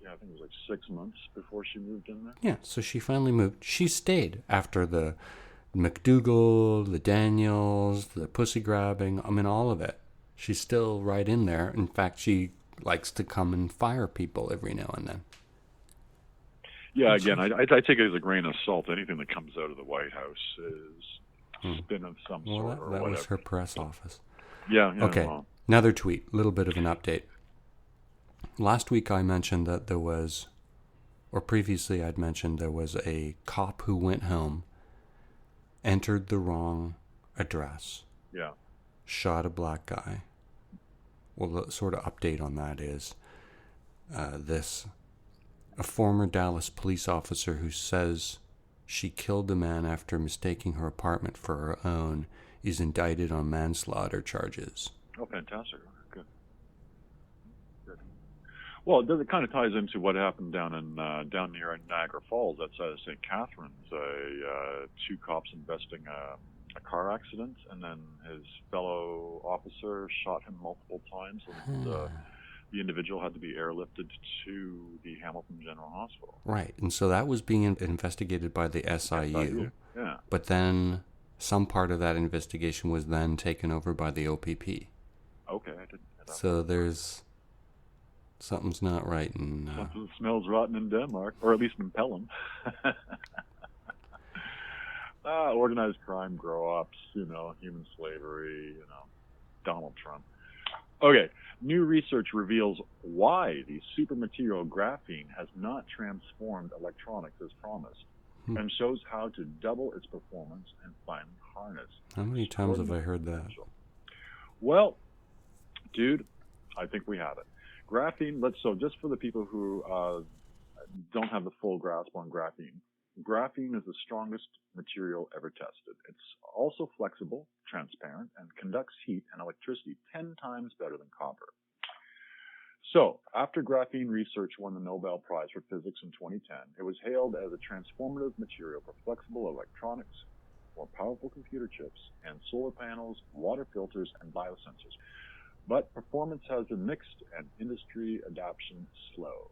Yeah, I think it was like 6 months before she moved in there. Yeah, so she finally moved. She stayed after the McDougal, the Daniels, the pussy grabbing, I mean, all of it. She's still right in there. In fact, she likes to come and fire people every now and then. Yeah, again, I take it as a grain of salt. Anything that comes out of the White House is spin of some sort or whatever. That was her press office. Yeah. Okay, well. Another tweet, a little bit of an update. Last week I mentioned that there was, or previously I'd mentioned there was a cop who went home, entered the wrong address. Yeah. Shot a black guy. Well, the sort of update on that is a former Dallas police officer who says she killed a man after mistaking her apartment for her own is indicted on manslaughter charges. Oh, fantastic. Good. Well, it kind of ties into what happened down near Niagara Falls. That's St. Catharines. Two cops investing a car accident, and then his fellow officer shot him multiple times, and the individual had to be airlifted to the Hamilton General Hospital. Right, and so that was being investigated by the SIU. Yeah. But then some part of that investigation was then taken over by the OPP. Okay, I didn't know that. So there's something's not right in... Something smells rotten in Denmark, or at least in Pelham. Organized crime, grow-ups, you know, human slavery, you know, Donald Trump. Okay, new research reveals why the supermaterial graphene has not transformed electronics as promised, and shows how to double its performance and finally harness. How many times have I heard that? Well, dude, I think we have it. Graphene, so just for the people who don't have the full grasp on graphene, graphene is the strongest material ever tested. It's also flexible, transparent, and conducts heat and electricity 10 times better than copper. So, after graphene research won the Nobel Prize for Physics in 2010, it was hailed as a transformative material for flexible electronics, more powerful computer chips, and solar panels, water filters, and biosensors. But performance has been mixed and industry adoption slow.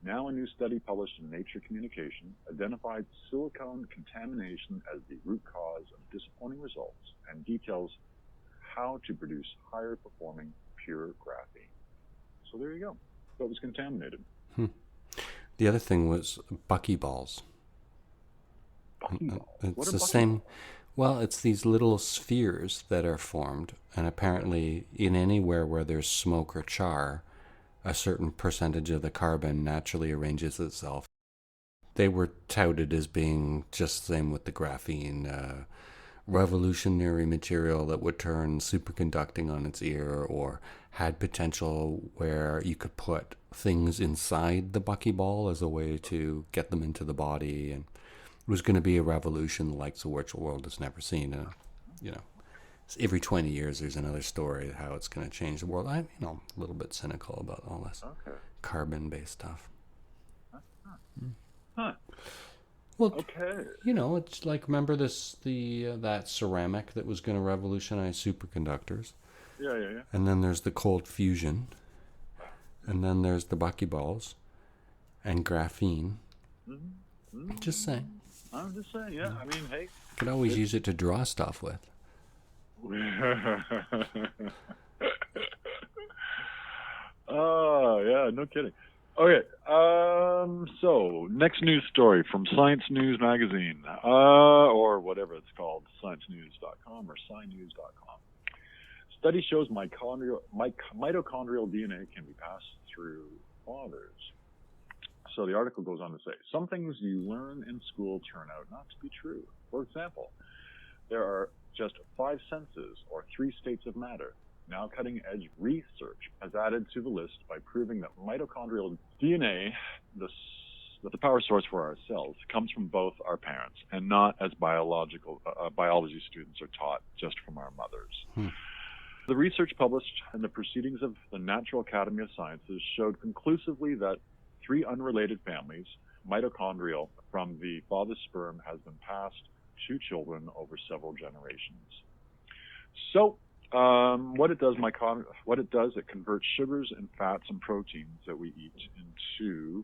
Now a new study published in Nature Communication identified silicone contamination as the root cause of disappointing results and details how to produce higher performing pure graphene. So there you go. So it was contaminated. The other thing was buckyballs. Buckyballs? It's the same. Well, it's these little spheres that are formed, and apparently in anywhere where there's smoke or char, a certain percentage of the carbon naturally arranges itself. They were touted as being just the same with the graphene, revolutionary material that would turn superconducting on its ear, or had potential where you could put things inside the buckyball as a way to get them into the body, and it was going to be a revolution the likes of which the world has never seen. Every 20 years there's another story how it's going to change the world. I'm a little bit cynical about all this carbon-based stuff. Huh. Well, it's like, remember that ceramic that was going to revolutionize superconductors? Yeah. And then there's the cold fusion, and then there's the buckyballs, and graphene. Mm-hmm. Just saying. I'm just saying, yeah. I mean, hey. You could always use it to draw stuff with. Oh, yeah, no kidding. Okay, so next news story from Science News Magazine, or whatever it's called, sciencenews.com or scinews.com. Study shows mitochondrial DNA can be passed through fathers. So the article goes on to say, some things you learn in school turn out not to be true. For example, there are just 5 senses, or 3 states of matter. Now cutting-edge research has added to the list by proving that mitochondrial DNA, the power source for our cells, comes from both our parents, and not as biology students are taught just from our mothers. The research published in the Proceedings of the Natural Academy of Sciences showed conclusively that 3 unrelated families, mitochondrial, from the father's sperm has been passed to children over several generations. So, what it does, it converts sugars and fats and proteins that we eat into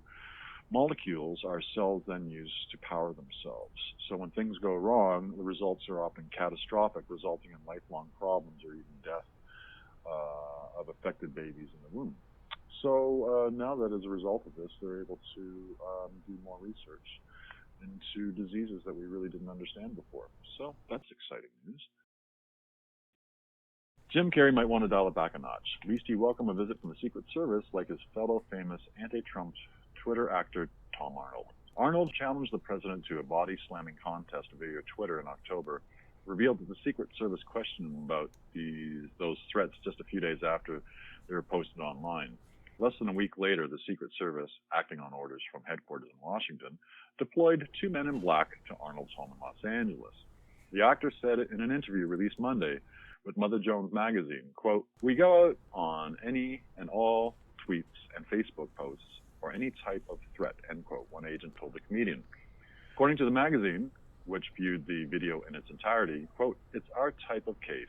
molecules our cells then use to power themselves. So when things go wrong, the results are often catastrophic, resulting in lifelong problems or even death of affected babies in the womb. So now that as a result of this, they're able to do more research into diseases that we really didn't understand before. So that's exciting news. Jim Carrey might want to dial it back a notch. At least he welcomed a visit from the Secret Service like his fellow famous anti-Trump Twitter actor Tom Arnold. Arnold challenged the president to a body-slamming contest via Twitter in October, revealed that the Secret Service questioned him about those threats just a few days after they were posted online. Less than a week later, the Secret Service, acting on orders from headquarters in Washington, deployed 2 men in black to Arnold's home in Los Angeles. The actor said in an interview released Monday with Mother Jones magazine, quote, "We go out on any and all tweets and Facebook posts or any type of threat," end quote, one agent told the comedian. According to the magazine, which viewed the video in its entirety, quote, "It's our type of case,"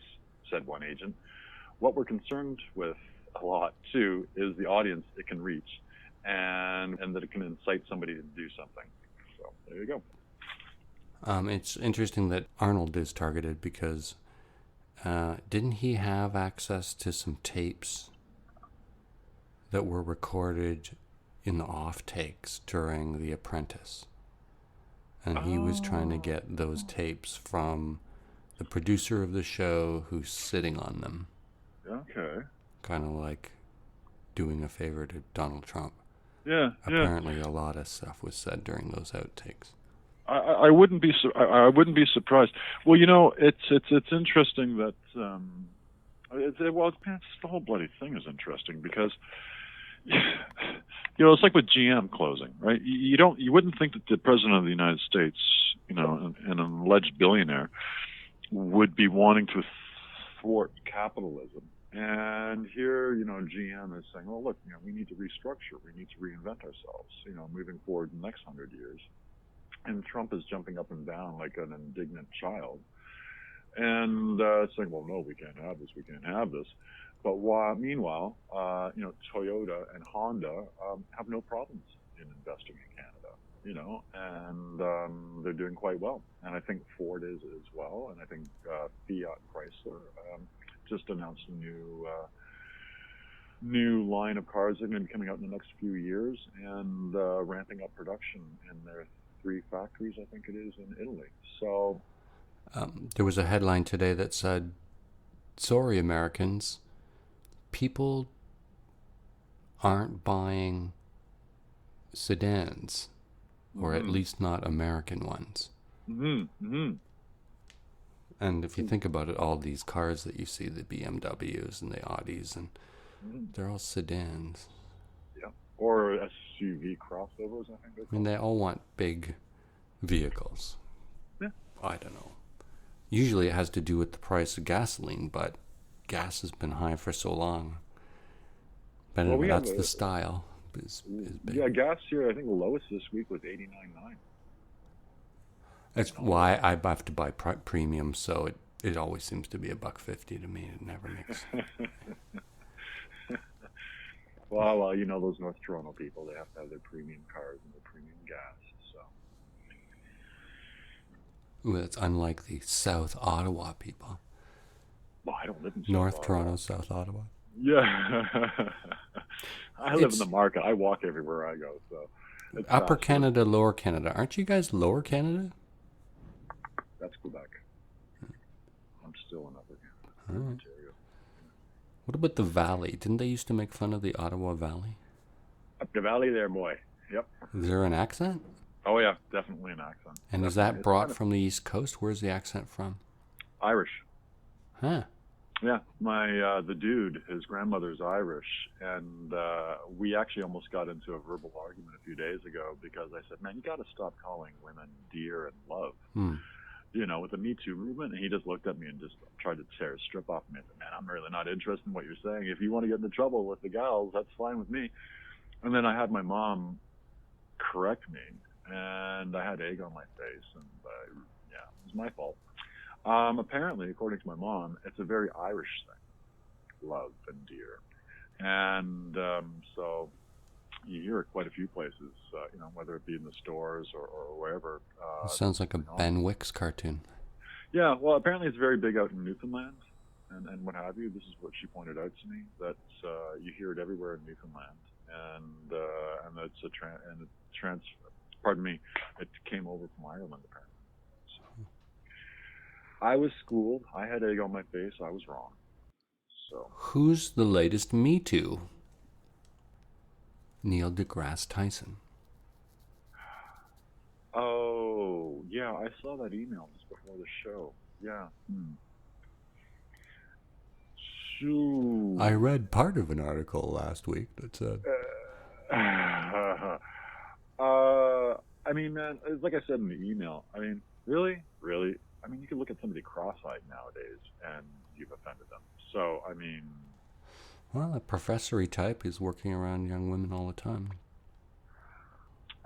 said one agent. "What we're concerned with a lot, too, is the audience it can reach and that it can incite somebody to do something." So there you go. It's interesting that Arnold is targeted because didn't he have access to some tapes that were recorded in the off takes during The Apprentice? And he was trying to get those tapes from the producer of the show who's sitting on them. Okay. Kind of like doing a favor to Donald Trump. Yeah. Apparently a lot of stuff was said during those outtakes. I wouldn't be surprised. Well, you know, it's interesting that the whole bloody thing is interesting because it's like with GM closing, right? You wouldn't think that the president of the United States, and an alleged billionaire, would be wanting to thwart capitalism And here, GM is saying, well, look, we need to restructure. We need to reinvent ourselves, moving forward in the next 100 years. And Trump is jumping up and down like an indignant child and saying, well, no, we can't have this. We can't have this. But meanwhile, Toyota and Honda have no problems in investing in Canada, and they're doing quite well. And I think Ford is as well. And I think Fiat Chrysler just announced a new line of cars that are going to be coming out in the next few years and ramping up production in their 3 factories, I think it is, in Italy. So there was a headline today that said, sorry, Americans, people aren't buying sedans, or at least not American ones. And if you think about it, all these cars that you see, the BMWs and the Audis, and they're all sedans. Yeah, or SUV crossovers, I think. I mean, they all want big vehicles. Yeah. I don't know. Usually it has to do with the price of gasoline, but gas has been high for so long. But anyway, that's the style. Is big. Yeah, gas here, I think the lowest this week was 89.9. That's why I have to buy premium, so it always seems to be $1.50 to me. It never makes. Well, those North Toronto people, they have to have their premium cars and their premium gas. So. Ooh, that's unlike the South Ottawa people. Well, I don't live in North Toronto, South Ottawa. Yeah. I live in the market. I walk everywhere I go. So. Upper Canada, Lower Canada. Aren't you guys Lower Canada? That's Quebec. I'm still in Upper Canada. Ontario. What about the Valley? Didn't they used to make fun of the Ottawa Valley? Up the Valley there, boy. Yep. Is there an accent? Oh, yeah. Definitely an accent. And is that brought from the East Coast? Where's the accent from? Irish. Huh. Yeah. The dude, his grandmother's Irish. And we actually almost got into a verbal argument a few days ago because I said, man, you got to stop calling women dear and love. With the Me Too movement, and he just looked at me and just tried to tear a strip off me. I said, man, I'm really not interested in what you're saying. If you want to get into trouble with the gals, that's fine with me. And then I had my mom correct me, and I had egg on my face, and it was my fault. Apparently, according to my mom, it's a very Irish thing, love and dear. And so you hear it quite a few places, whether it be in the stores or wherever. It sounds like a Ben Wicks cartoon. Yeah, well, apparently it's very big out in Newfoundland and what have you. This is what she pointed out to me, that you hear it everywhere in Newfoundland, and it's it came over from Ireland apparently. So, I was schooled. I had egg on my face. I was wrong. So who's the latest Me Too? Neil deGrasse Tyson. Oh, yeah, I saw that email just before the show. Yeah. Shoo. I read part of an article last week that said... I mean, man, like I said in the email, I mean, really? I mean, you can look at somebody cross-eyed nowadays and you've offended them. So, I mean... Well, a professory type is working around young women all the time.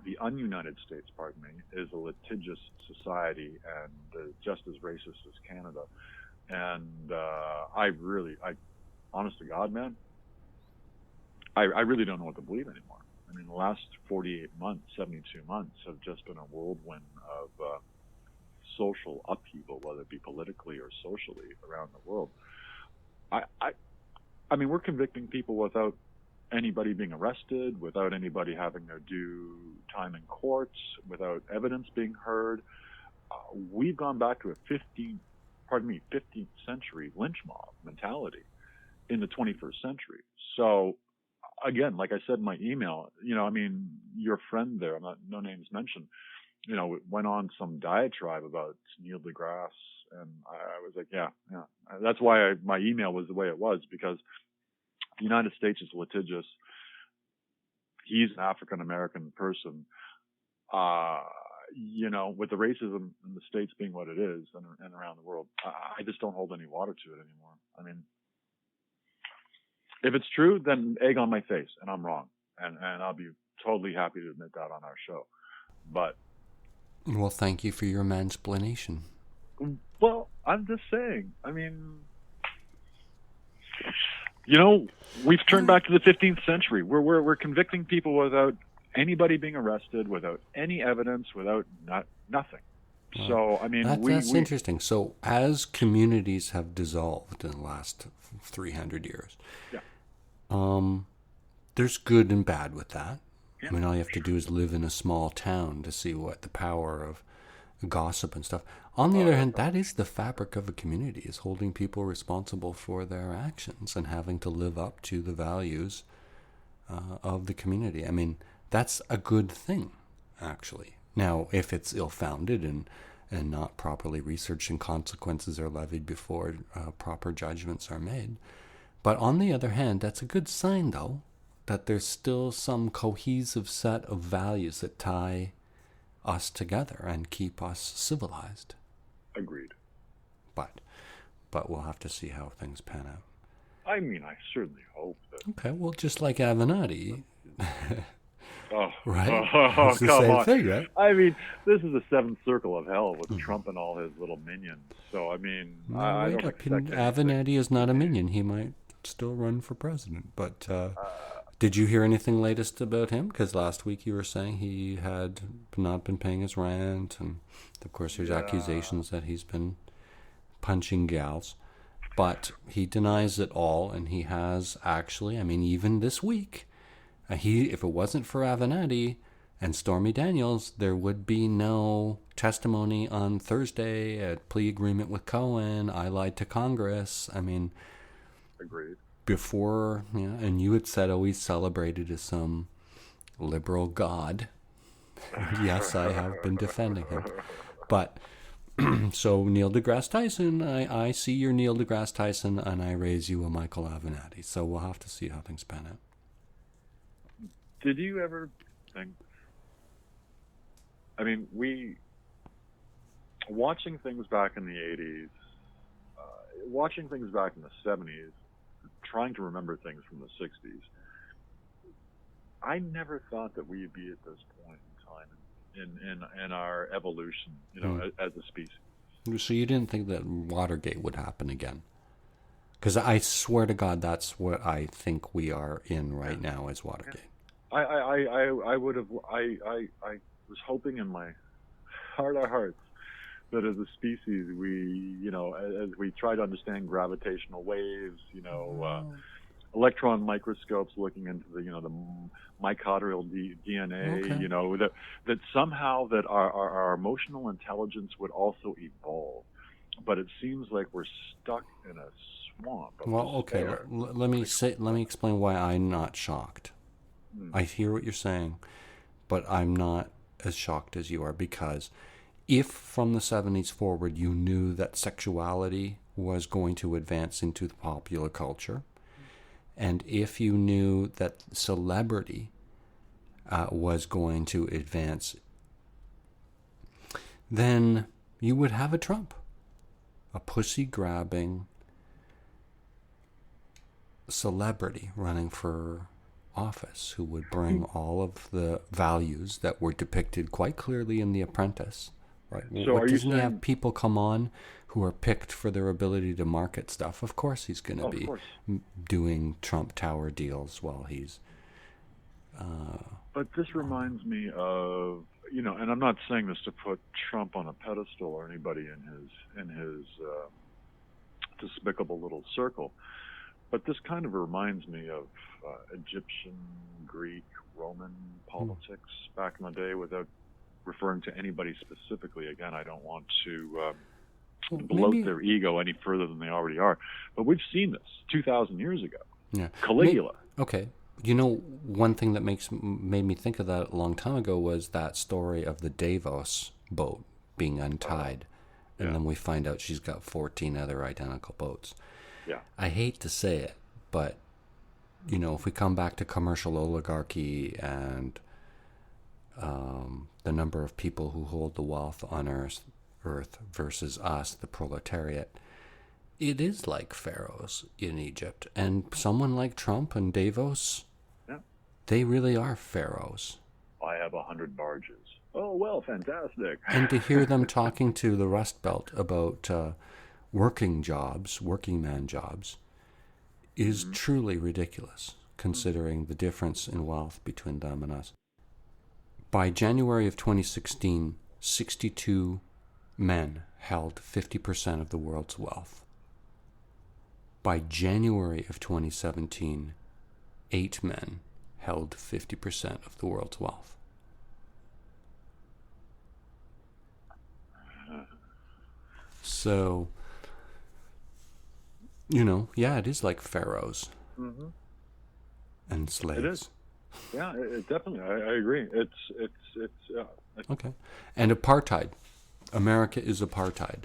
The un-United States, pardon me, is a litigious society and just as racist as Canada. And honest to God, man, I really don't know what to believe anymore. I mean, the last 48 months, 72 months have just been a whirlwind of social upheaval, whether it be politically or socially around the world. I mean, we're convicting people without anybody being arrested, without anybody having their due time in courts, without evidence being heard. We've gone back to a 15th century lynch mob mentality in the 21st century. So, again, like I said in my email, I mean, your friend there, no names mentioned, went on some diatribe about Neil deGrasse, and I was like, yeah. That's why my email was the way it was, because the United States is litigious. He's an African-American person. With the racism in the States being what it is and around the world, I just don't hold any water to it anymore. I mean, If it's true, then egg on my face, and I'm wrong, and I'll be totally happy to admit that on our show. But well, thank you for your mansplaination. Well, I'm just saying. I mean, you know, we've turned back to the 15th century. We're convicting people without anybody being arrested, without any evidence, without nothing. Wow. So, I mean, that's interesting. So, as communities have dissolved in the last 300 years, there's good and bad with that. Yeah. I mean, all you have to do is live in a small town to see what the power of gossip and stuff. On the other hand, that is the fabric of a community, is holding people responsible for their actions and having to live up to the values of the community. I mean, that's a good thing, actually. Now, if it's ill-founded and not properly researched and consequences are levied before proper judgments are made. But on the other hand, that's a good sign, though, that there's still some cohesive set of values that tie us together and keep us civilized. Agreed. But we'll have to see how things pan out. I mean, I certainly hope that. Okay, well, just like Avenatti. Right? Oh, it's the come same on. thing, right? I mean, this is the seventh circle of hell with Trump and all his little minions. So, I mean, I don't expect Avenatti is not a minion. He might still run for president. But did you hear anything latest about him? Because last week you were saying he had not been paying his rent. And, of course, there's accusations that he's been punching gals. But he denies it all, and he has actually, I mean, even this week, if it wasn't for Avenatti and Stormy Daniels, there would be no testimony on Thursday at plea agreement with Cohen. I lied to Congress. I mean, agreed. Before, and you had said, oh, he's celebrated as some liberal god. Yes, I have been defending him. But, so Neil deGrasse Tyson, I see your Neil deGrasse Tyson, and I raise you a Michael Avenatti. So we'll have to see how things pan out. Did you ever think, I mean, watching things back in the 80s, watching things back in the 70s, trying to remember things from the 60s, I never thought that we'd be at this point in time in our evolution, as a species. So you didn't think that Watergate would happen again? Because I swear to God, that's what I think we are in right now, is Watergate. I would have. I was hoping in my heart of hearts that as a species, we, as we try to understand gravitational waves, electron microscopes looking into the mitochondrial DNA, that somehow that our emotional intelligence would also evolve. But it seems like we're stuck in a swamp. Well, okay. Let me explain why I'm not shocked. I hear what you're saying, but I'm not as shocked as you are, because if from the 70s forward you knew that sexuality was going to advance into the popular culture, and if you knew that celebrity was going to advance, then you would have a Trump, a pussy-grabbing celebrity running for office who would bring all of the values that were depicted quite clearly in The Apprentice. Right? So doesn't he have people come on who are picked for their ability to market stuff? Of course he's going to be doing Trump Tower deals while he's... But this reminds me of, and I'm not saying this to put Trump on a pedestal or anybody in his despicable little circle, but this kind of reminds me of Egyptian, Greek, Roman politics back in the day, without referring to anybody specifically. Again, I don't want to bloat their ego any further than they already are. But we've seen this 2,000 years ago. Yeah. Caligula. Okay. One thing that made me think of that a long time ago was that story of the Davos boat being untied. And then we find out she's got 14 other identical boats. Yeah. I hate to say it, but, if we come back to commercial oligarchy and the number of people who hold the wealth on Earth versus us, the proletariat, It is like pharaohs in Egypt. And someone like Trump and Davos, they really are pharaohs. I have 100 barges. Oh, well, fantastic. And to hear them talking to the Rust Belt about working man jobs, is truly ridiculous, considering the difference in wealth between them and us. By January of 2016, 62 men held 50% of the world's wealth. By January of 2017, 8 men held 50% of the world's wealth. So, it is like pharaohs and slaves. It is. Yeah, it definitely. I agree. It's okay. And apartheid. America is apartheid.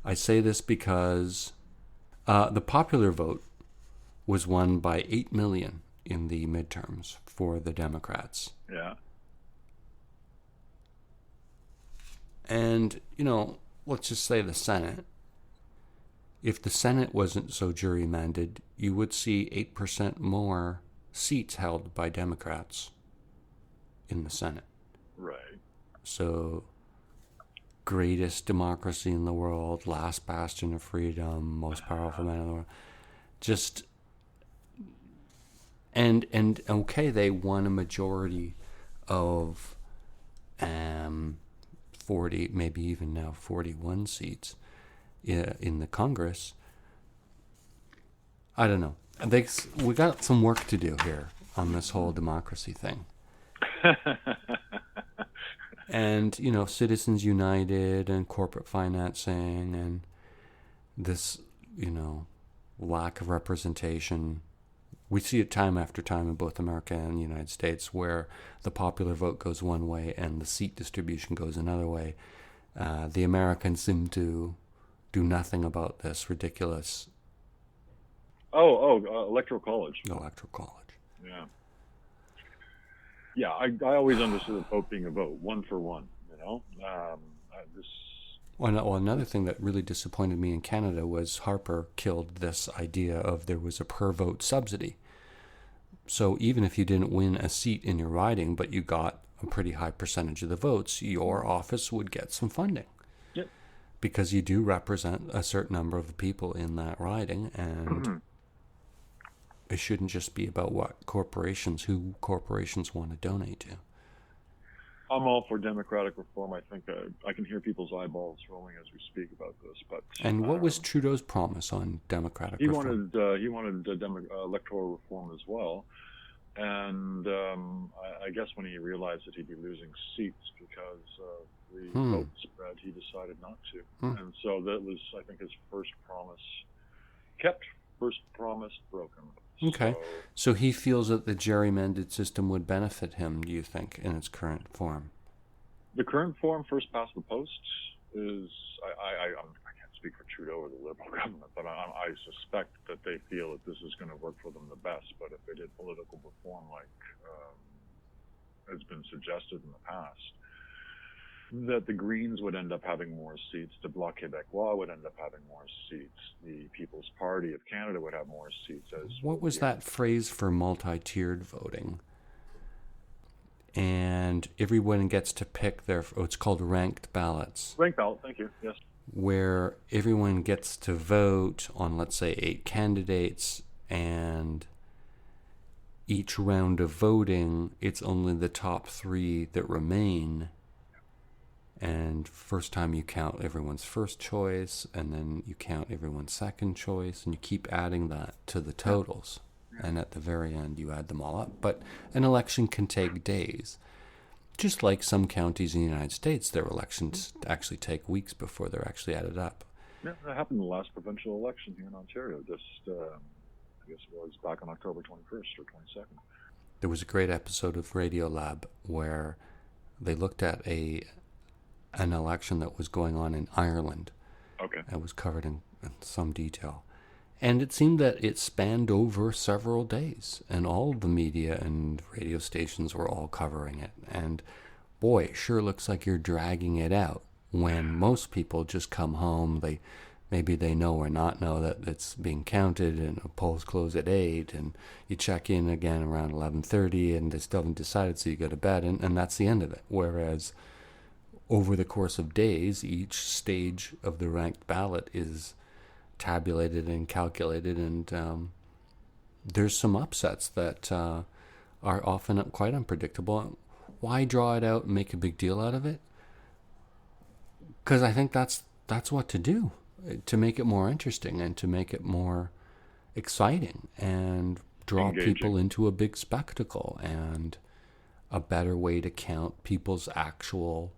I say this because the popular vote was won by 8 million in the midterms for the Democrats. Yeah. And, let's just say the Senate. If the Senate wasn't so gerrymandered, you would see 8% more seats held by Democrats in the Senate. Right. So, greatest democracy in the world, last bastion of freedom, most powerful man in the world. Just, and okay, they won a majority of 40, maybe even now 41 seats in the Congress. I don't know. We got some work to do here on this whole democracy thing. And, Citizens United and corporate financing and this, lack of representation. We see it time after time in both America and the United States where the popular vote goes one way and the seat distribution goes another way. The Americans seem to do nothing about this ridiculous... Electoral college. Electoral college. Yeah. Yeah, I always understood a vote being a vote, one for one, Well, another thing that really disappointed me in Canada was Harper killed this idea of there was a per vote subsidy. So even if you didn't win a seat in your riding, but you got a pretty high percentage of the votes, your office would get some funding. Yep. Because you do represent a certain number of the people in that riding, and it shouldn't just be about who corporations want to donate to. I'm all for democratic reform. I think I can hear people's eyeballs rolling as we speak about this. But and what was Trudeau's promise on democratic reform? He wanted electoral reform as well, and I guess when he realized that he'd be losing seats because of the vote spread, he decided not to. And so that was, I think, his first promise kept, first promise broken. Okay, so he feels that the gerrymandered system would benefit him, do you think, in its current form? The current form, first past the post, is, I can't speak for Trudeau or the Liberal government, but I suspect that they feel that this is going to work for them the best. But if they did political reform like has been suggested in the past, that the Greens would end up having more seats, the Bloc Québécois would end up having more seats, the People's Party of Canada would have more seats. What was that phrase for multi-tiered voting? And everyone gets to pick it's called ranked ballots. Ranked ballot, thank you, yes. Where everyone gets to vote on, let's say, 8 candidates, and each round of voting, it's only the top 3 that remain. And first time you count everyone's first choice, and then you count everyone's second choice, and you keep adding that to the totals. And at the very end, you add them all up. But an election can take days. Just like some counties in the United States, their elections actually take weeks before they're actually added up. Yeah, that happened in the last provincial election here in Ontario. Just, I guess it was back on October 21st or 22nd. There was a great episode of Radiolab where they looked at an election that was going on in Ireland. Okay. It was covered in some detail. And it seemed that it spanned over several days, and all the media and radio stations were all covering it. And boy, it sure looks like you're dragging it out when most people just come home, they maybe they know or not know that it's being counted, and polls close at 8, and you check in again around 11:30, and they still haven't decided, so you go to bed, and that's the end of it. Whereas over the course of days, each stage of the ranked ballot is tabulated and calculated, and there's some upsets that are often quite unpredictable. Why draw it out and make a big deal out of it? Because I think that's what to do, to make it more interesting and to make it more exciting and draw engaging people into a big spectacle, and a better way to count people's actual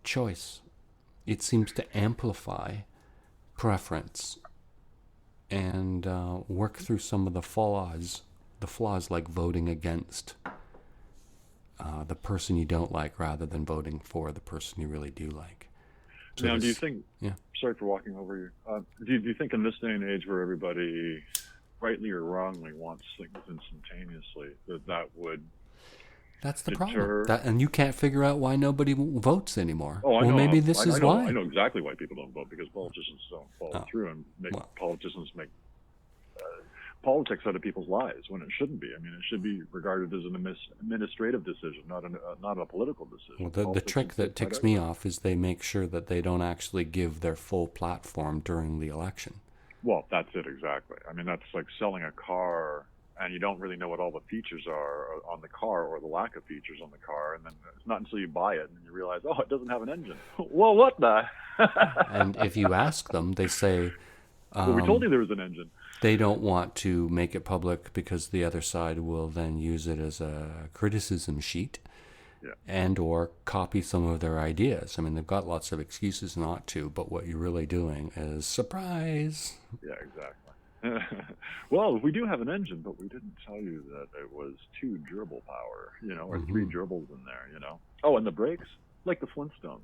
choice. It seems to amplify preference and work through some of the flaws like voting against the person you don't like rather than voting for the person you really do like. So now, do you think, yeah. Sorry for walking over you, do you think in this day and age where everybody, rightly or wrongly, wants things instantaneously, that would That's the deter... problem. And you can't figure out why nobody votes anymore. Oh, I know. Maybe this is why. I know exactly why people don't vote, because politicians don't follow through and politicians make politics out of people's lives when it shouldn't be. I mean, it should be regarded as an administrative decision, not a political decision. Well, the trick that ticks me off is they make sure that they don't actually give their full platform during the election. Well, that's it exactly. I mean, that's like selling a car and you don't really know what all the features are on the car, or the lack of features on the car, and then it's not until you buy it and you realize, oh, it doesn't have an engine. Well, what the? And if you ask them, they say, well, we told you there was an engine. They don't want to make it public because the other side will then use it as a criticism sheet, and or copy some of their ideas. I mean, they've got lots of excuses not to, but what you're really doing is surprise. Yeah, exactly. Well, we do have an engine, but we didn't tell you that it was 2 gerbil power, or 3 gerbils in there, Oh, and the brakes, like the Flintstones.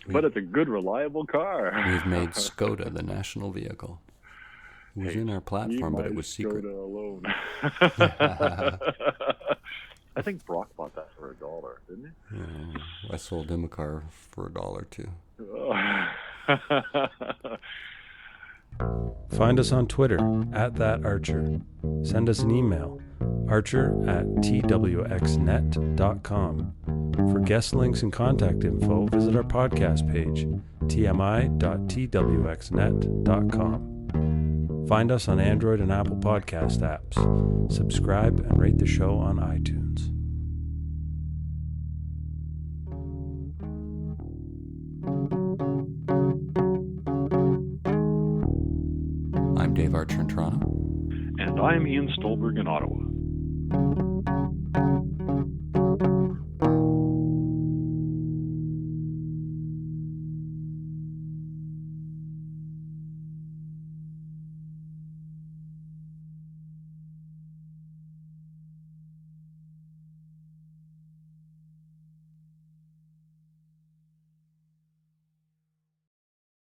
But it's a good, reliable car. We've made Skoda the national vehicle. It was in our platform, but it was secret. Skoda alone. I think Brock bought that for $1, didn't he? Yeah, I sold him a car for $1 too. Find us on Twitter @thatarcher. Send us an email, archer@twxnet.com. For guest links and contact info, visit our podcast page, tmi.twxnet.com. Find us on Android and Apple podcast apps. Subscribe and rate the show on iTunes. I'm Dave Archer in Toronto. And I'm Ian Stolberg in Ottawa.